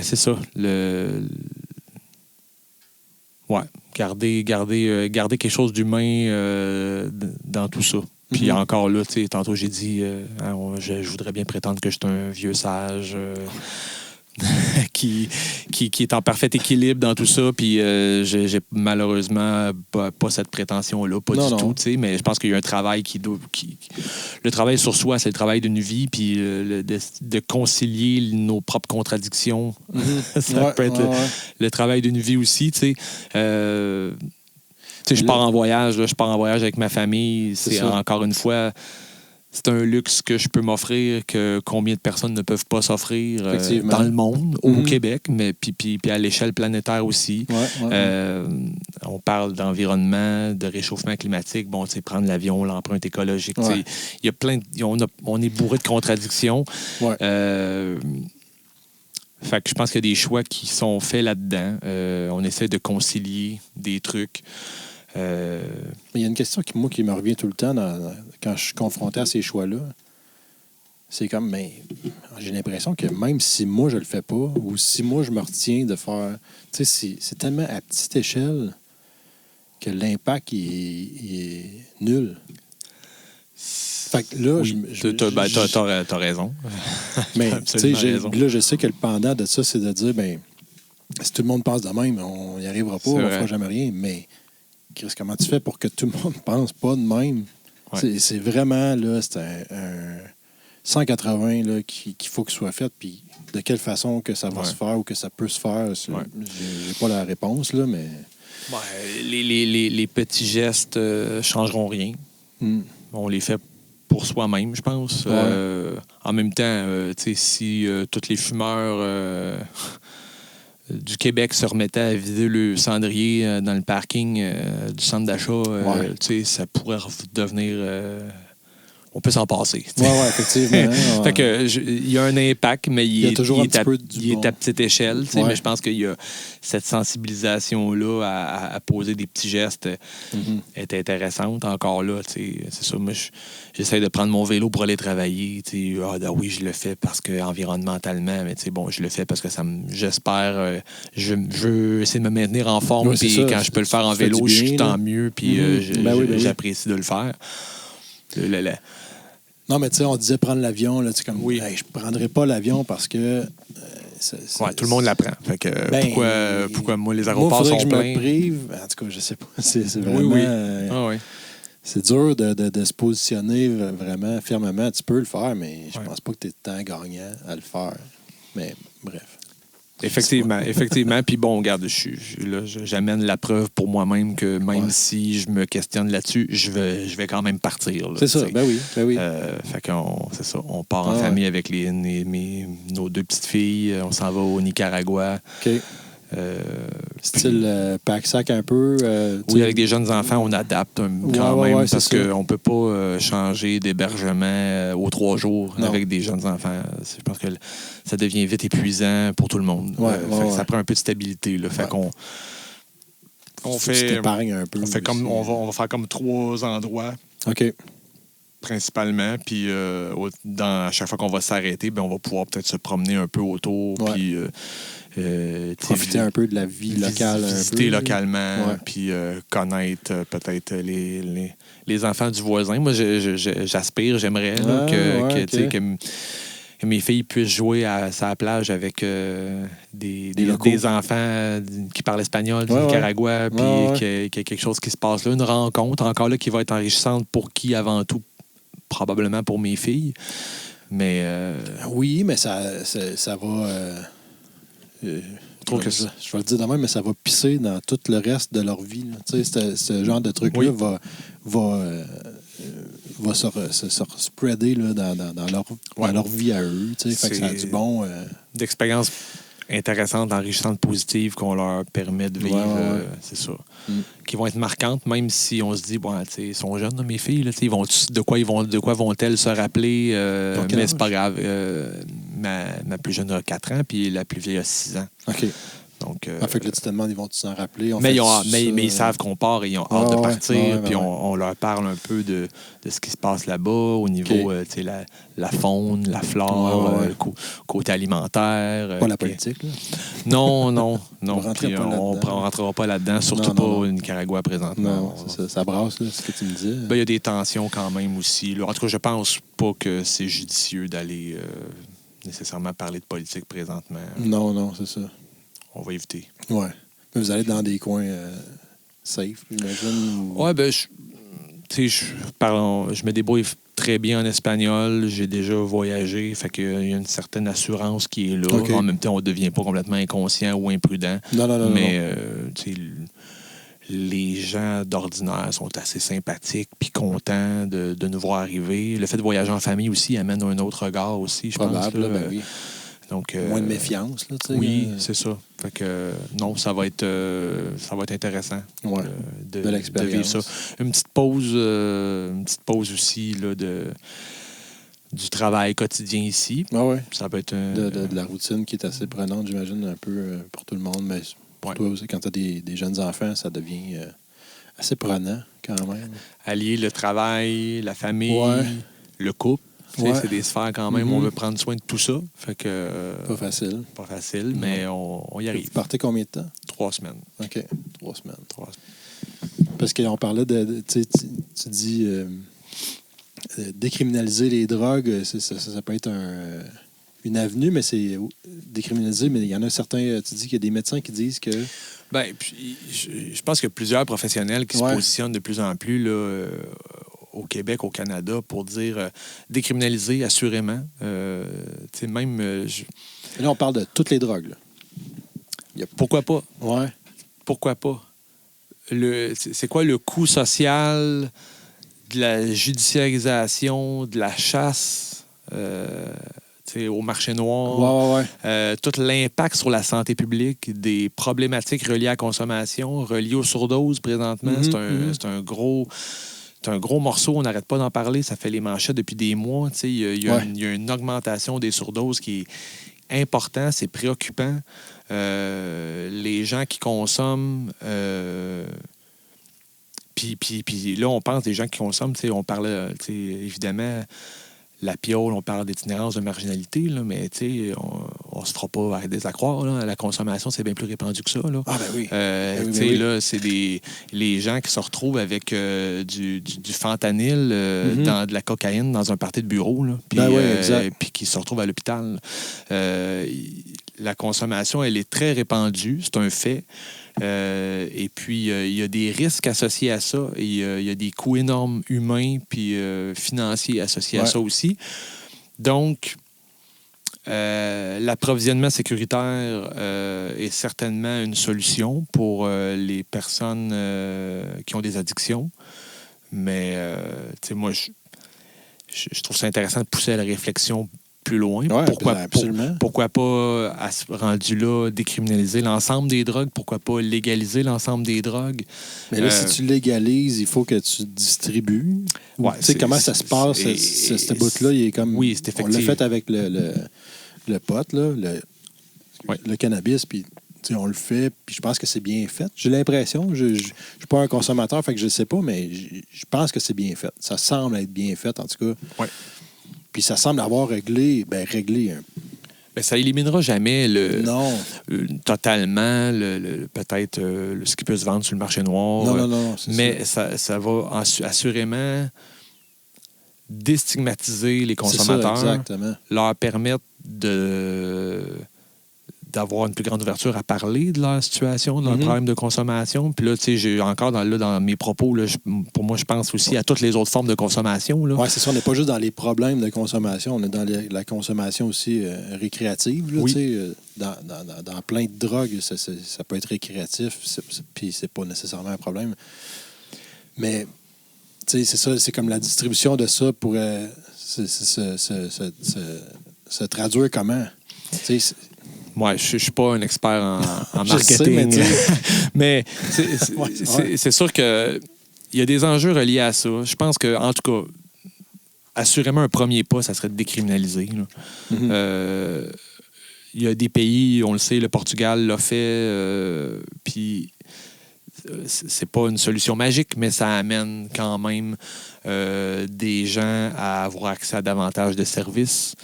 c'est ça. Garder quelque chose d'humain dans tout ça. Puis encore là, tantôt j'ai dit, je voudrais bien prétendre que je suis un vieux sage qui est en parfait équilibre dans tout ça. Puis j'ai malheureusement pas cette prétention-là, pas du tout. Mais je pense qu'il y a un travail le travail sur soi, c'est le travail d'une vie. Puis de concilier nos propres contradictions, ça peut être le travail d'une vie aussi, tu sais. Je pars en voyage, avec ma famille. C'est encore une fois, c'est un luxe que je peux m'offrir que combien de personnes ne peuvent pas s'offrir dans le monde, au Québec, mais puis à l'échelle planétaire aussi. On parle d'environnement, de réchauffement climatique. Bon, prendre l'avion, l'empreinte écologique. Il y a on est bourré de contradictions. Fait que je pense qu'il y a des choix qui sont faits là-dedans. On essaie de concilier des trucs. Il y a une question qui me revient tout le temps quand je suis confronté à ces choix-là. C'est comme, j'ai l'impression que même si moi je le fais pas, ou si moi je me retiens de faire... Tu sais, c'est tellement à petite échelle que l'impact est nul. Fait que là, t'as raison. Mais tu sais, là, je sais que le pendant de ça, c'est de dire, si tout le monde pense de même, on n'y arrivera pas, on ne fera jamais rien. Mais Chris, comment tu fais pour que tout le monde pense pas de même? Ouais. C'est vraiment, là, c'est un 180 là, qu'il faut qu'il soit fait, puis de quelle façon que ça va se faire ou que ça peut se faire, j'ai pas la réponse, là, mais... Ouais, les petits gestes changeront rien. On les fait pour soi-même, je pense. En même temps, si tous les fumeurs du Québec se remettaient à vider le cendrier dans le parking du centre d'achat, ça pourrait devenir... on peut s'en passer. Oui, effectivement. Fait que il y a un impact, mais il est à petite échelle. Mais je pense qu'il y a cette sensibilisation-là à poser des petits gestes est intéressante. Encore là, c'est ça. Moi, j'essaie de prendre mon vélo pour aller travailler. Oui, je le fais parce que environnementalement, mais bon, je le fais parce que j'espère, je veux essayer de me maintenir en forme. Puis quand je peux le faire en vélo, je suis tant mieux. Puis j'apprécie de le faire. Non, mais tu sais, on disait prendre l'avion, là, comme, je prendrais pas l'avion parce que... tout le monde l'apprend. Fait que pourquoi moi, les aéroports sont pleins? Je me prive. En tout cas, je sais pas. C'est vraiment... C'est dur de se positionner vraiment fermement. Tu peux le faire, mais je pense pas que tu es tant gagnant à le faire. Mais bref. Effectivement. Puis bon, regarde, j'amène la preuve pour moi-même que même si je me questionne là-dessus, je vais quand même partir. Là, c'est ça, ben oui. Fait qu'on, c'est ça, on part en famille avec nos 2 petites filles. On s'en va au Nicaragua. OK. Style pack-sac un peu. Oui, avec des jeunes enfants, on adapte quand même parce qu'on ne peut pas changer d'hébergement aux 3 jours avec des jeunes enfants. Je pense que ça devient vite épuisant pour tout le monde. Ça prend un peu de stabilité. Là. Fait qu'on fait un peu. On va faire comme 3 endroits. OK. Principalement. Puis à chaque fois qu'on va s'arrêter, on va pouvoir peut-être se promener un peu autour. Puis profiter un peu de la vie locale. Visiter localement, puis connaître peut-être les enfants du voisin. Moi, j'aspire, j'aimerais que mes filles puissent jouer à sa plage avec des enfants qui parlent espagnol du Nicaragua, puis qu'il y a quelque chose qui se passe là. Une rencontre, encore là, qui va être enrichissante pour qui, avant tout? Probablement pour mes filles. Mais... oui, mais ça va... je vais le dire de même, mais ça va pisser dans tout le reste de leur vie. Ce genre de truc-là va se spreader là, dans leur vie à eux. Fait que ça a du bon... D'expériences intéressantes, enrichissantes, positives qu'on leur permet de vivre, c'est ça. Qui vont être marquantes, même si on se dit, ils sont jeunes, mes filles, là, de quoi vont-elles se rappeler? Mais c'est pas grave. Ma plus jeune a 4 ans, puis la plus vieille a 6 ans. OK. Donc, fait que là, tu te demandes, ils vont s'en rappeler? Mais ils savent qu'on part et ils ont hâte de partir. Puis on leur parle un peu de ce qui se passe là-bas au niveau la faune, la flore, le côté alimentaire. Pas la politique, là? Non. On ne rentrera pas là-dedans, surtout pas au Nicaragua présentement. Non, ça brasse, là, ce que tu me dis. Il y a des tensions quand même aussi. Là. En tout cas, je pense pas que c'est judicieux d'aller nécessairement parler de politique présentement. Non, c'est ça. On va éviter. Ouais. Mais vous allez dans des coins safe, j'imagine? Ou... Ouais, je me débrouille très bien en espagnol. J'ai déjà voyagé. Fait qu'il y a une certaine assurance qui est là. Okay. En même temps, on ne devient pas complètement inconscient ou imprudent. Non. Mais, les gens d'ordinaire sont assez sympathiques puis contents de nous voir arriver. Le fait de voyager en famille aussi amène un autre regard aussi, je pense. Probable, oui. Donc, moins de méfiance, là, tu sais. Oui, c'est ça. Fait que non, ça va être intéressant de vivre ça. Une petite pause aussi là, du travail quotidien ici. Ah ouais. Ça peut être de la routine qui est assez prenante, j'imagine, un peu pour tout le monde. Mais pour toi aussi, quand tu as des jeunes enfants, ça devient assez prenant quand même. Allier le travail, la famille, le couple. C'est des sphères quand même. On veut prendre soin de tout ça. Fait que, pas facile. Mais on y arrive. Vous partez combien de temps? 3 semaines. OK. 3 semaines. Parce qu'on parlait tu dis décriminaliser les drogues, ça peut être une avenue, mais c'est décriminaliser, mais il y en a certains, tu dis qu'il y a des médecins qui disent que... Puis, je pense qu'il y a plusieurs professionnels qui se positionnent de plus en plus là, au Québec, au Canada, pour dire décriminaliser, assurément. Même... Là, on parle de toutes les drogues. Là. Pourquoi pas? Ouais. Pourquoi pas? C'est quoi le coût social de la judiciarisation, de la chasse au marché noir? Tout l'impact sur la santé publique, des problématiques reliées à la consommation, reliées aux surdoses présentement. C'est un gros morceau, on n'arrête pas d'en parler, ça fait les manchettes depuis des mois. Il y a une augmentation des surdoses qui est importante, c'est préoccupant. Les gens qui consomment... Puis là, on pense des gens qui consomment, on parle, évidemment, la piole, on parle d'itinérance, de marginalité, là, mais on se fera pas arrêter à croire. Là, la consommation, c'est bien plus répandu que ça. Là. Ah, ben oui. Là, c'est les gens qui se retrouvent avec du fentanyl, dans de la cocaïne, dans un party de bureau, puis qui se retrouvent à l'hôpital. La consommation, elle est très répandue, c'est un fait. Et puis, il y a des risques associés à ça. Il y a des coûts énormes humains puis financiers associés à ça aussi. Donc, l'approvisionnement sécuritaire est certainement une solution pour les personnes qui ont des addictions. Mais, moi, je trouve ça intéressant de pousser à la réflexion plus loin. Pourquoi pas, rendu là, décriminaliser l'ensemble des drogues? Pourquoi pas légaliser l'ensemble des drogues? Mais là, si tu légalises, il faut que tu distribues. Tu sais comment ça se passe, ce bout-là, il est comme... Oui, c'est effectif. On l'a fait avec le pot, là, le cannabis, puis on le fait, puis je pense que c'est bien fait. J'ai l'impression, je ne suis pas un consommateur, fait que je ne sais pas, mais je pense que c'est bien fait. Ça semble être bien fait, en tout cas. Oui. Puis ça semble avoir réglé. Ça éliminera jamais totalement peut-être ce qui peut se vendre sur le marché noir. Non, mais ça va assurément déstigmatiser les consommateurs, exactement. Leur permettre d'avoir une plus grande ouverture à parler de leur situation, de leur problème de consommation. Puis là, j'ai encore dans mes propos, là, pour moi, je pense aussi à toutes les autres formes de consommation. Oui, c'est ça. On n'est pas juste dans les problèmes de consommation, on est dans la consommation aussi récréative. Là, dans plein de drogues, ça peut être récréatif, puis c'est pas nécessairement un problème. Mais, c'est ça, c'est comme la distribution de ça pourrait se traduire comment? Moi, je ne suis pas un expert en marketing. Mais c'est sûr qu'il y a des enjeux reliés à ça. Je pense que, en tout cas, assurément, un premier pas, ça serait de décriminaliser. Il y a des pays, on le sait, le Portugal l'a fait, puis c'est pas une solution magique, mais ça amène quand même des gens à avoir accès à davantage de services.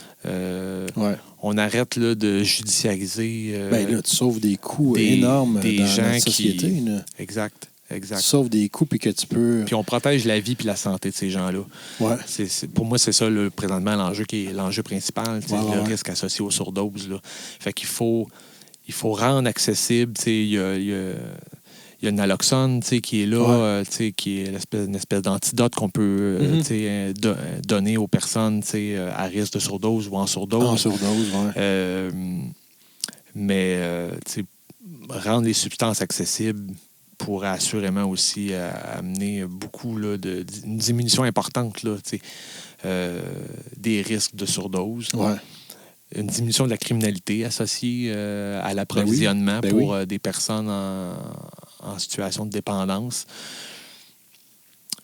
On arrête là, de judiciariser. Là, tu sauves des coûts énormes dans la société. Exact. Tu sauves des coûts puis que tu peux... Puis on protège la vie puis la santé de ces gens-là. Ouais. Pour moi, c'est ça présentement l'enjeu qui est l'enjeu principal, le risque associé aux surdoses. Là. Fait qu'il faut rendre accessible. Il y a le naloxone qui est là, qui est une espèce d'antidote qu'on peut donner aux personnes à risque de surdose ou en surdose. En surdose, oui. Mais rendre les substances accessibles pourrait assurément aussi amener beaucoup une diminution importante là, des risques de surdose. Ouais. Une diminution de la criminalité associée à l'approvisionnement pour des personnes en situation de dépendance.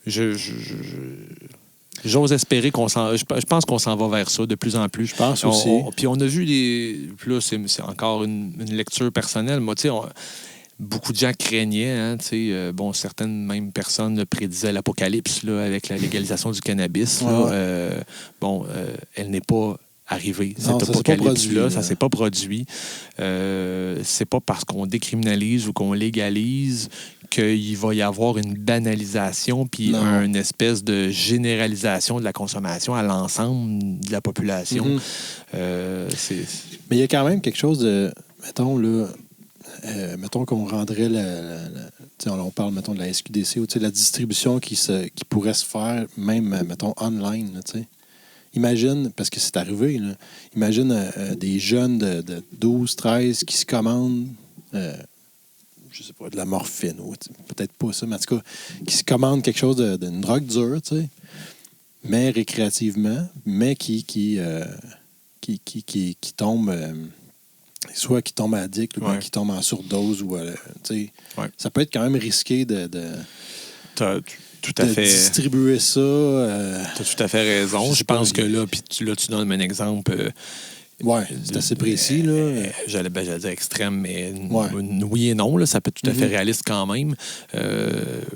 J'ose espérer je pense qu'on s'en va vers ça de plus en plus. Je pense aussi. Puis on a vu là, c'est encore une lecture personnelle. Moi, beaucoup de gens craignaient, certaines mêmes personnes prédisaient l'apocalypse là, avec la légalisation du cannabis. Elle n'est pas arrivé. Cet apocalypse-là, ça ne s'est pas produit. C'est pas parce qu'on décriminalise ou qu'on légalise qu'il va y avoir une banalisation puis une espèce de généralisation de la consommation à l'ensemble de la population. Mais il y a quand même quelque chose de... Mettons qu'on rendrait on parle, mettons, de la SQDC, ou la distribution qui pourrait se faire, même, mettons, online. Là, imagine, parce que c'est arrivé, là, imagine des jeunes de 12, 13 qui se commandent, je sais pas, de la morphine, ou peut-être pas ça, mais en tout cas, qui se commandent quelque chose d'une drogue dure, mais récréativement, mais qui tombe, soit qui tombe addict ou qui tombe en surdose. Ça peut être quand même risqué de tout à fait distribuer ça. Tu as tout à fait raison. Je pense que là, puis tu donnes un exemple. C'est assez précis. J'allais dire extrême, mais oui et non. Là, ça peut être tout à fait réaliste quand même.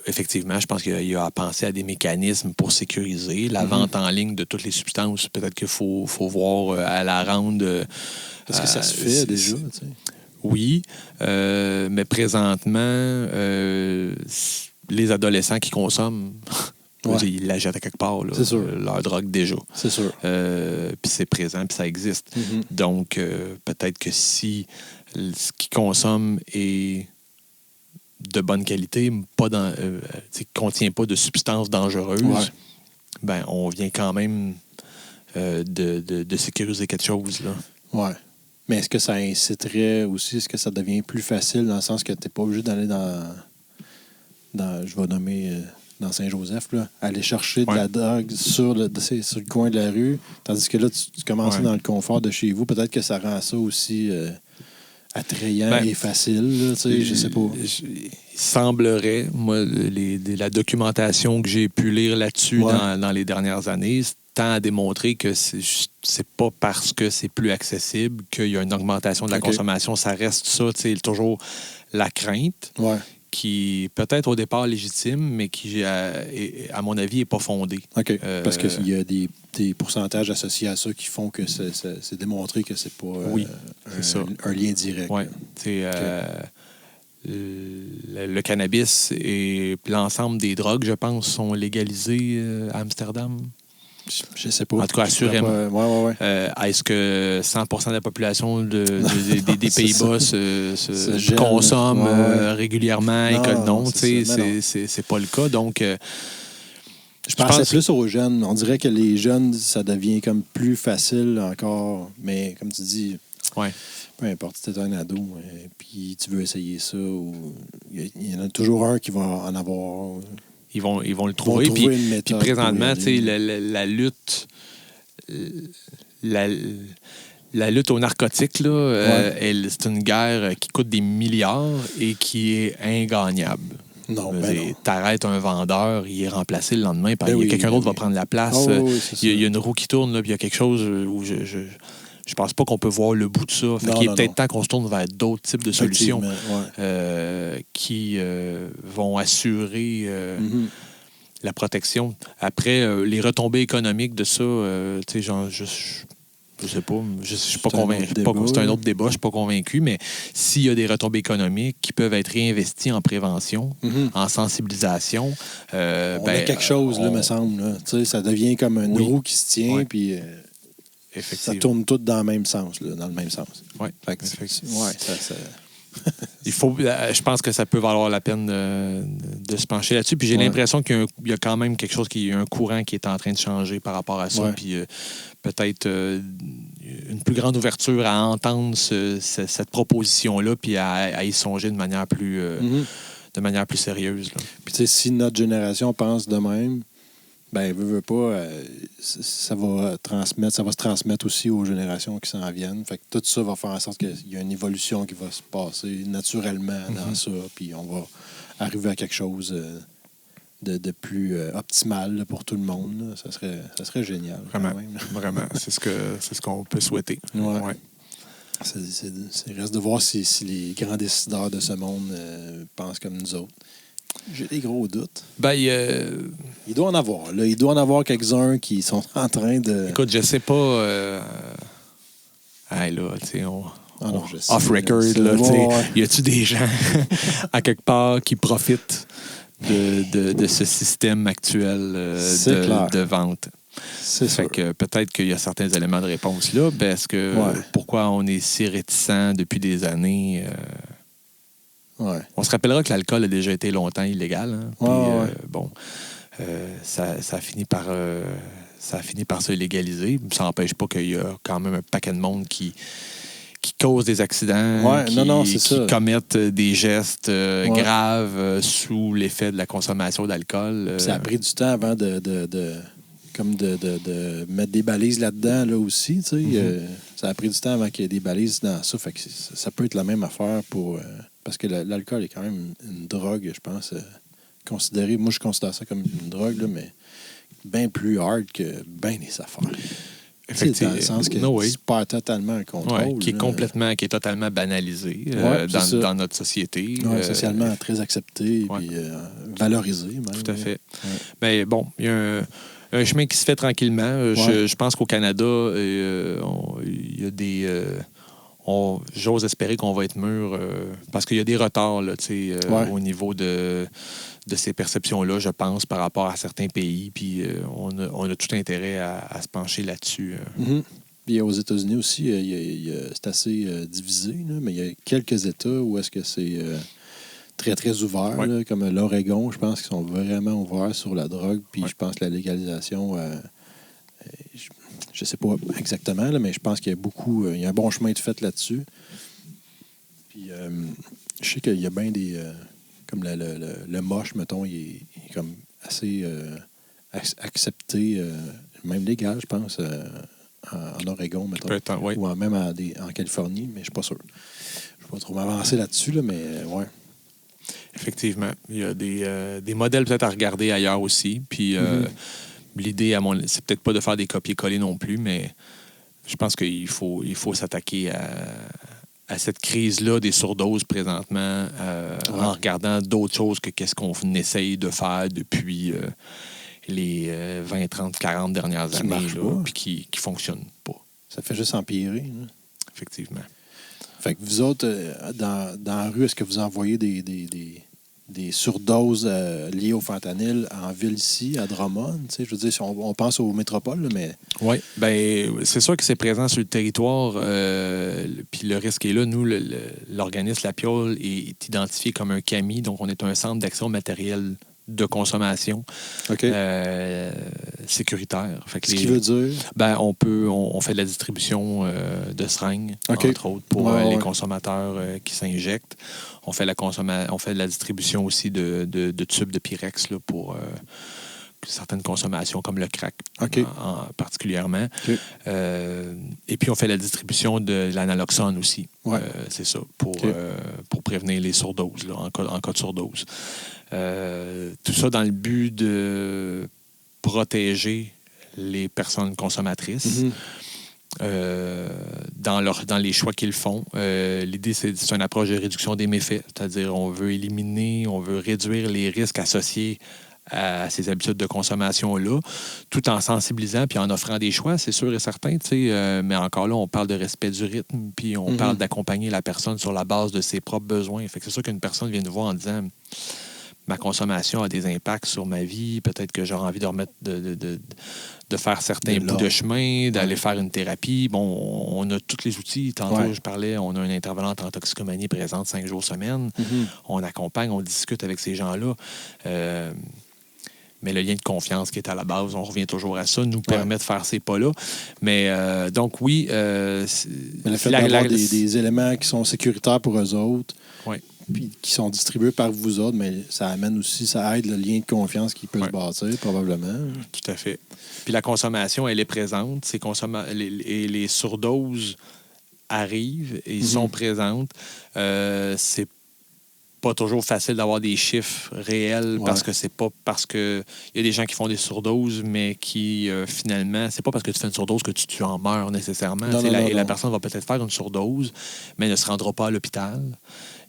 Effectivement, je pense qu'il y a à penser à des mécanismes pour sécuriser la vente en ligne de toutes les substances. Peut-être qu'il faut voir à la rendre. Est-ce que ça se fait déjà? Oui, mais présentement, les adolescents qui consomment... Ils la jettent à quelque part, là, leur drogue déjà. C'est sûr. Puis c'est présent, puis ça existe. Donc, peut-être que si ce qu'ils consomment est de bonne qualité, pas contient pas de substances dangereuses, ben on vient quand même de sécuriser quelque chose. Là. Ouais. Mais est-ce que ça inciterait aussi, est-ce que ça devient plus facile dans le sens que tu n'es pas obligé d'aller dans je vais nommer... dans Saint-Joseph, là, aller chercher de la drogue sur le coin de la rue, tandis que là, tu commences dans le confort de chez vous. Peut-être que ça rend ça aussi attrayant et facile, là, je sais pas. Il semblerait, moi, la documentation que j'ai pu lire là-dessus dans les dernières années tend à démontrer que c'est pas parce que c'est plus accessible qu'il y a une augmentation de la consommation. Ça reste ça, toujours la crainte. Qui peut-être au départ légitime, mais qui, à mon avis, n'est pas fondée. OK. Parce qu'il y a des pourcentages associés à ça qui font que c'est démontré que c'est pas un lien direct. Oui. Le cannabis et l'ensemble des drogues, je pense, sont légalisés à Amsterdam. Je sais pas. En tout cas, assurément. Est-ce que 100% de la population des Pays-Bas se consomme régulièrement? Non, c'est pas le cas. Donc, je pensais plus aux jeunes. On dirait que les jeunes, ça devient comme plus facile encore. Mais comme tu dis, peu importe, si tu es un ado puis tu veux essayer ça, il y en a toujours un qui va en avoir... Ils vont le trouver. Puis présentement, la lutte... La lutte aux narcotiques, là, c'est une guerre qui coûte des milliards et qui est ingagnable. Non, t'arrêtes un vendeur, il est remplacé le lendemain par quelqu'un d'autre va prendre la place. Il y a une roue qui tourne, puis il y a quelque chose où je pense pas qu'on peut voir le bout de ça. Il est peut-être temps qu'on se tourne vers d'autres types de solutions qui vont assurer la protection. Après, les retombées économiques de ça, je sais pas, je suis pas convaincu. C'est un autre débat, je suis pas convaincu, mais s'il y a des retombées économiques qui peuvent être réinvesties en prévention, en sensibilisation... on a quelque chose, là, me semble. Là. Ça devient comme une roue qui se tient, puis... ça tourne tout dans le même sens, là, dans le même sens. Oui, effectivement. Il faut, je pense que ça peut valoir la peine de se pencher là-dessus. Puis j'ai l'impression qu'il y a quand même quelque chose, il y a un courant qui est en train de changer par rapport à ça. Puis peut-être une plus grande ouverture à entendre cette proposition-là, puis à y songer de manière plus sérieuse. Là. Puis tu sais, si notre génération pense de même, ben veut pas, ça va se transmettre aussi aux générations qui s'en viennent. Fait que tout ça va faire en sorte qu'il y a une évolution qui va se passer naturellement dans ça, puis on va arriver à quelque chose de plus optimal là, pour tout le monde. Là. Ça serait génial. Vraiment. C'est ce qu'on peut souhaiter. Ouais. Il reste de voir si les grands décideurs de ce monde pensent comme nous autres. J'ai des gros doutes. Il doit en avoir. Là. Il doit en avoir quelques-uns qui sont en train de... Écoute, je sais pas... off-record, y a-tu des gens à quelque part qui profitent de ce système actuel de vente? C'est sûr. Que peut-être qu'il y a certains éléments de réponse là, parce que pourquoi on est si réticent depuis des années... On se rappellera que l'alcool a déjà été longtemps illégal. Hein? Puis, bon, ça a fini par se légaliser. Ça n'empêche pas qu'il y a quand même un paquet de monde qui causent des accidents, qui commettent des gestes graves sous l'effet de la consommation d'alcool. Ça a pris du temps avant de mettre des balises là-dedans là aussi. Ça a pris du temps avant qu'il y ait des balises dans ça. Fait que ça peut être la même affaire pour... parce que l'alcool est quand même une drogue, je pense, considérée... Moi, je considère ça comme une drogue, là, mais bien plus hard que bien des affaires. Effectivement. Dans le sens que tu perds totalement un contrôle. Qui est totalement banalisé dans notre société. Socialement très accepté et valorisé. Même, tout à fait. Mais bon, il y a un chemin qui se fait tranquillement. Je pense qu'au Canada, il y a des... j'ose espérer qu'on va être mûr parce qu'il y a des retards là, au niveau de ces perceptions-là, je pense, par rapport à certains pays. Puis on a tout intérêt à se pencher là-dessus. Puis aux États-Unis aussi, c'est assez divisé, là, mais il y a quelques États où est-ce que c'est très, très ouvert, là, comme l'Oregon, je pense qu'ils sont vraiment ouverts sur la drogue. Puis je pense que la légalisation... je ne sais pas exactement, là, mais je pense qu'il y a beaucoup... il y a un bon chemin de fait là-dessus. Puis je sais qu'il y a bien des... comme le moche, mettons, il est comme assez accepté, même légal, je pense, en Oregon, mettons. Ou même en Californie, mais je ne suis pas sûr. Je ne vais pas trop m'avancer là-dessus, là, mais ouais. Effectivement. Il y a des modèles peut-être à regarder ailleurs aussi. Puis... l'idée, c'est peut-être pas de faire des copier-coller non plus, mais je pense qu'il faut s'attaquer à cette crise-là des surdoses présentement en regardant d'autres choses que qu'est-ce qu'on essaye de faire depuis les 20, 30, 40 dernières années, puis qui ne fonctionnent pas. Ça fait juste empirer. Là. Effectivement. Fait que vous autres, dans la rue, est-ce que vous envoyez des surdoses liées au fentanyl en ville ici, à Drummond? Je veux dire, si on pense aux métropoles, là, mais... Oui, bien, c'est sûr que c'est présent sur le territoire, puis le risque est là. Nous, l'organisme La Piole est identifié comme un CAMI, donc on est un centre d'action matérielle de consommation sécuritaire. Ce qui veut dire? Ben, on fait de la distribution de seringues, entre autres, pour les consommateurs qui s'injectent. On fait de la distribution aussi de tubes de Pyrex là, pour certaines consommations, comme le crack particulièrement. Et puis, on fait la distribution de l'analoxone aussi. C'est ça, pour prévenir les surdoses, là, en cas de surdose. Tout ça dans le but de protéger les personnes consommatrices dans les choix qu'ils font. L'idée, c'est une approche de réduction des méfaits, c'est-à-dire on veut réduire les risques associés à ces habitudes de consommation-là, tout en sensibilisant puis en offrant des choix, c'est sûr et certain. Mais encore là, on parle de respect du rythme, puis on parle d'accompagner la personne sur la base de ses propres besoins. Fait que c'est sûr qu'une personne vient nous voir en disant ma consommation a des impacts sur ma vie, peut-être que j'aurais envie de remettre de faire certains bouts de chemin, d'aller faire une thérapie. Bon, on a tous les outils. Tantôt, je parlais, on a une intervenante en toxicomanie présente 5 jours semaine. On accompagne, on discute avec ces gens-là. Mais le lien de confiance qui est à la base, on revient toujours à ça, nous permet de faire ces pas-là. Mais donc, oui... le fait d'avoir des éléments qui sont sécuritaires pour eux autres, puis qui sont distribués par vous autres, mais ça amène aussi, ça aide le lien de confiance qui peut se bâtir, probablement. Tout à fait. Puis la consommation, elle est présente. Les surdoses arrivent et sont présentes. C'est pas toujours facile d'avoir des chiffres réels parce que il y a des gens qui font des surdoses, mais qui finalement, c'est pas parce que tu fais une surdose que tu en meurs nécessairement. La personne va peut-être faire une surdose, mais elle ne se rendra pas à l'hôpital.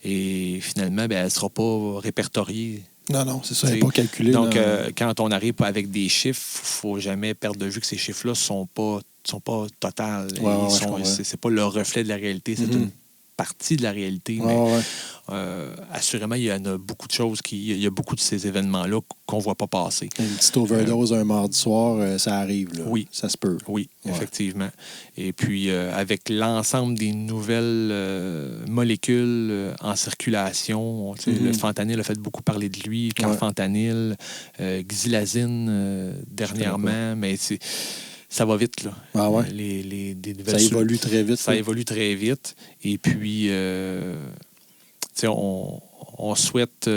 Et finalement, elle ne sera pas répertoriée. Non, c'est ça, elle n'est pas calculée. Donc, quand on arrive avec des chiffres, il ne faut jamais perdre de vue que ces chiffres-là ne sont pas totals. C'est pas le reflet de la réalité. C'est une partie de la réalité, mais assurément, il y en a beaucoup de choses, il y a beaucoup de ces événements-là qu'on ne voit pas passer. Une petite overdose un mardi soir, ça arrive. Là. Oui. Ça se peut. Oui, effectivement. Et puis, avec l'ensemble des nouvelles molécules en circulation, le fentanyl a fait beaucoup parler de lui, carfentanyl, xylazine dernièrement, mais ça va vite, là. Ah ouais? Ça évolue très vite. Ça évolue très vite. Et puis, on souhaite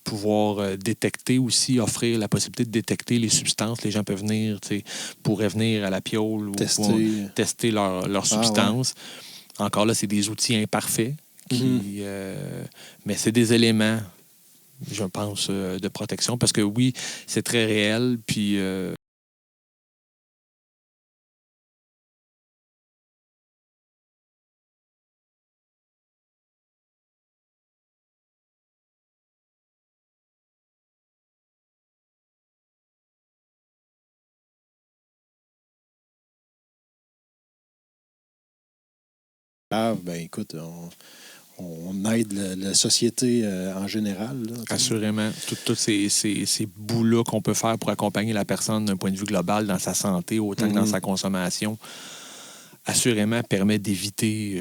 pouvoir détecter aussi, offrir la possibilité de détecter les substances. Les gens peuvent venir, pourraient venir à la Piole ou tester leurs substances. Ouais. Encore là, c'est des outils imparfaits, mais c'est des éléments, je pense, de protection. Parce que oui, c'est très réel, puis... Ben écoute, on aide la société en général. Là, assurément. Tous ces bouts-là qu'on peut faire pour accompagner la personne d'un point de vue global dans sa santé, autant que dans sa consommation, assurément permet d'éviter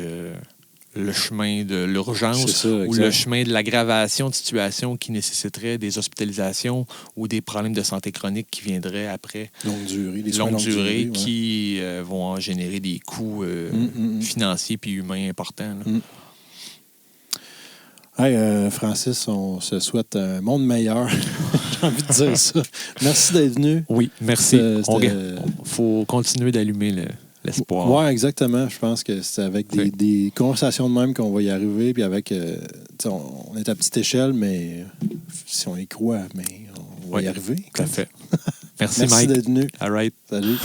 le chemin de l'urgence ou le chemin de l'aggravation de situations qui nécessiteraient des hospitalisations ou des problèmes de santé chronique qui viendraient après. Longue durée qui vont en générer des coûts financiers puis humains importants. Hey, Francis, on se souhaite un monde meilleur. J'ai envie de dire ça. Merci d'être venu. Oui, merci. Il faut continuer d'allumer l'espoir. Oui, exactement. Je pense que c'est avec des conversations de même qu'on va y arriver. Puis avec, on est à petite échelle, mais si on y croit, mais on va y arriver. Tout à fait. Merci Mike. Merci d'être venu. All right. Salut.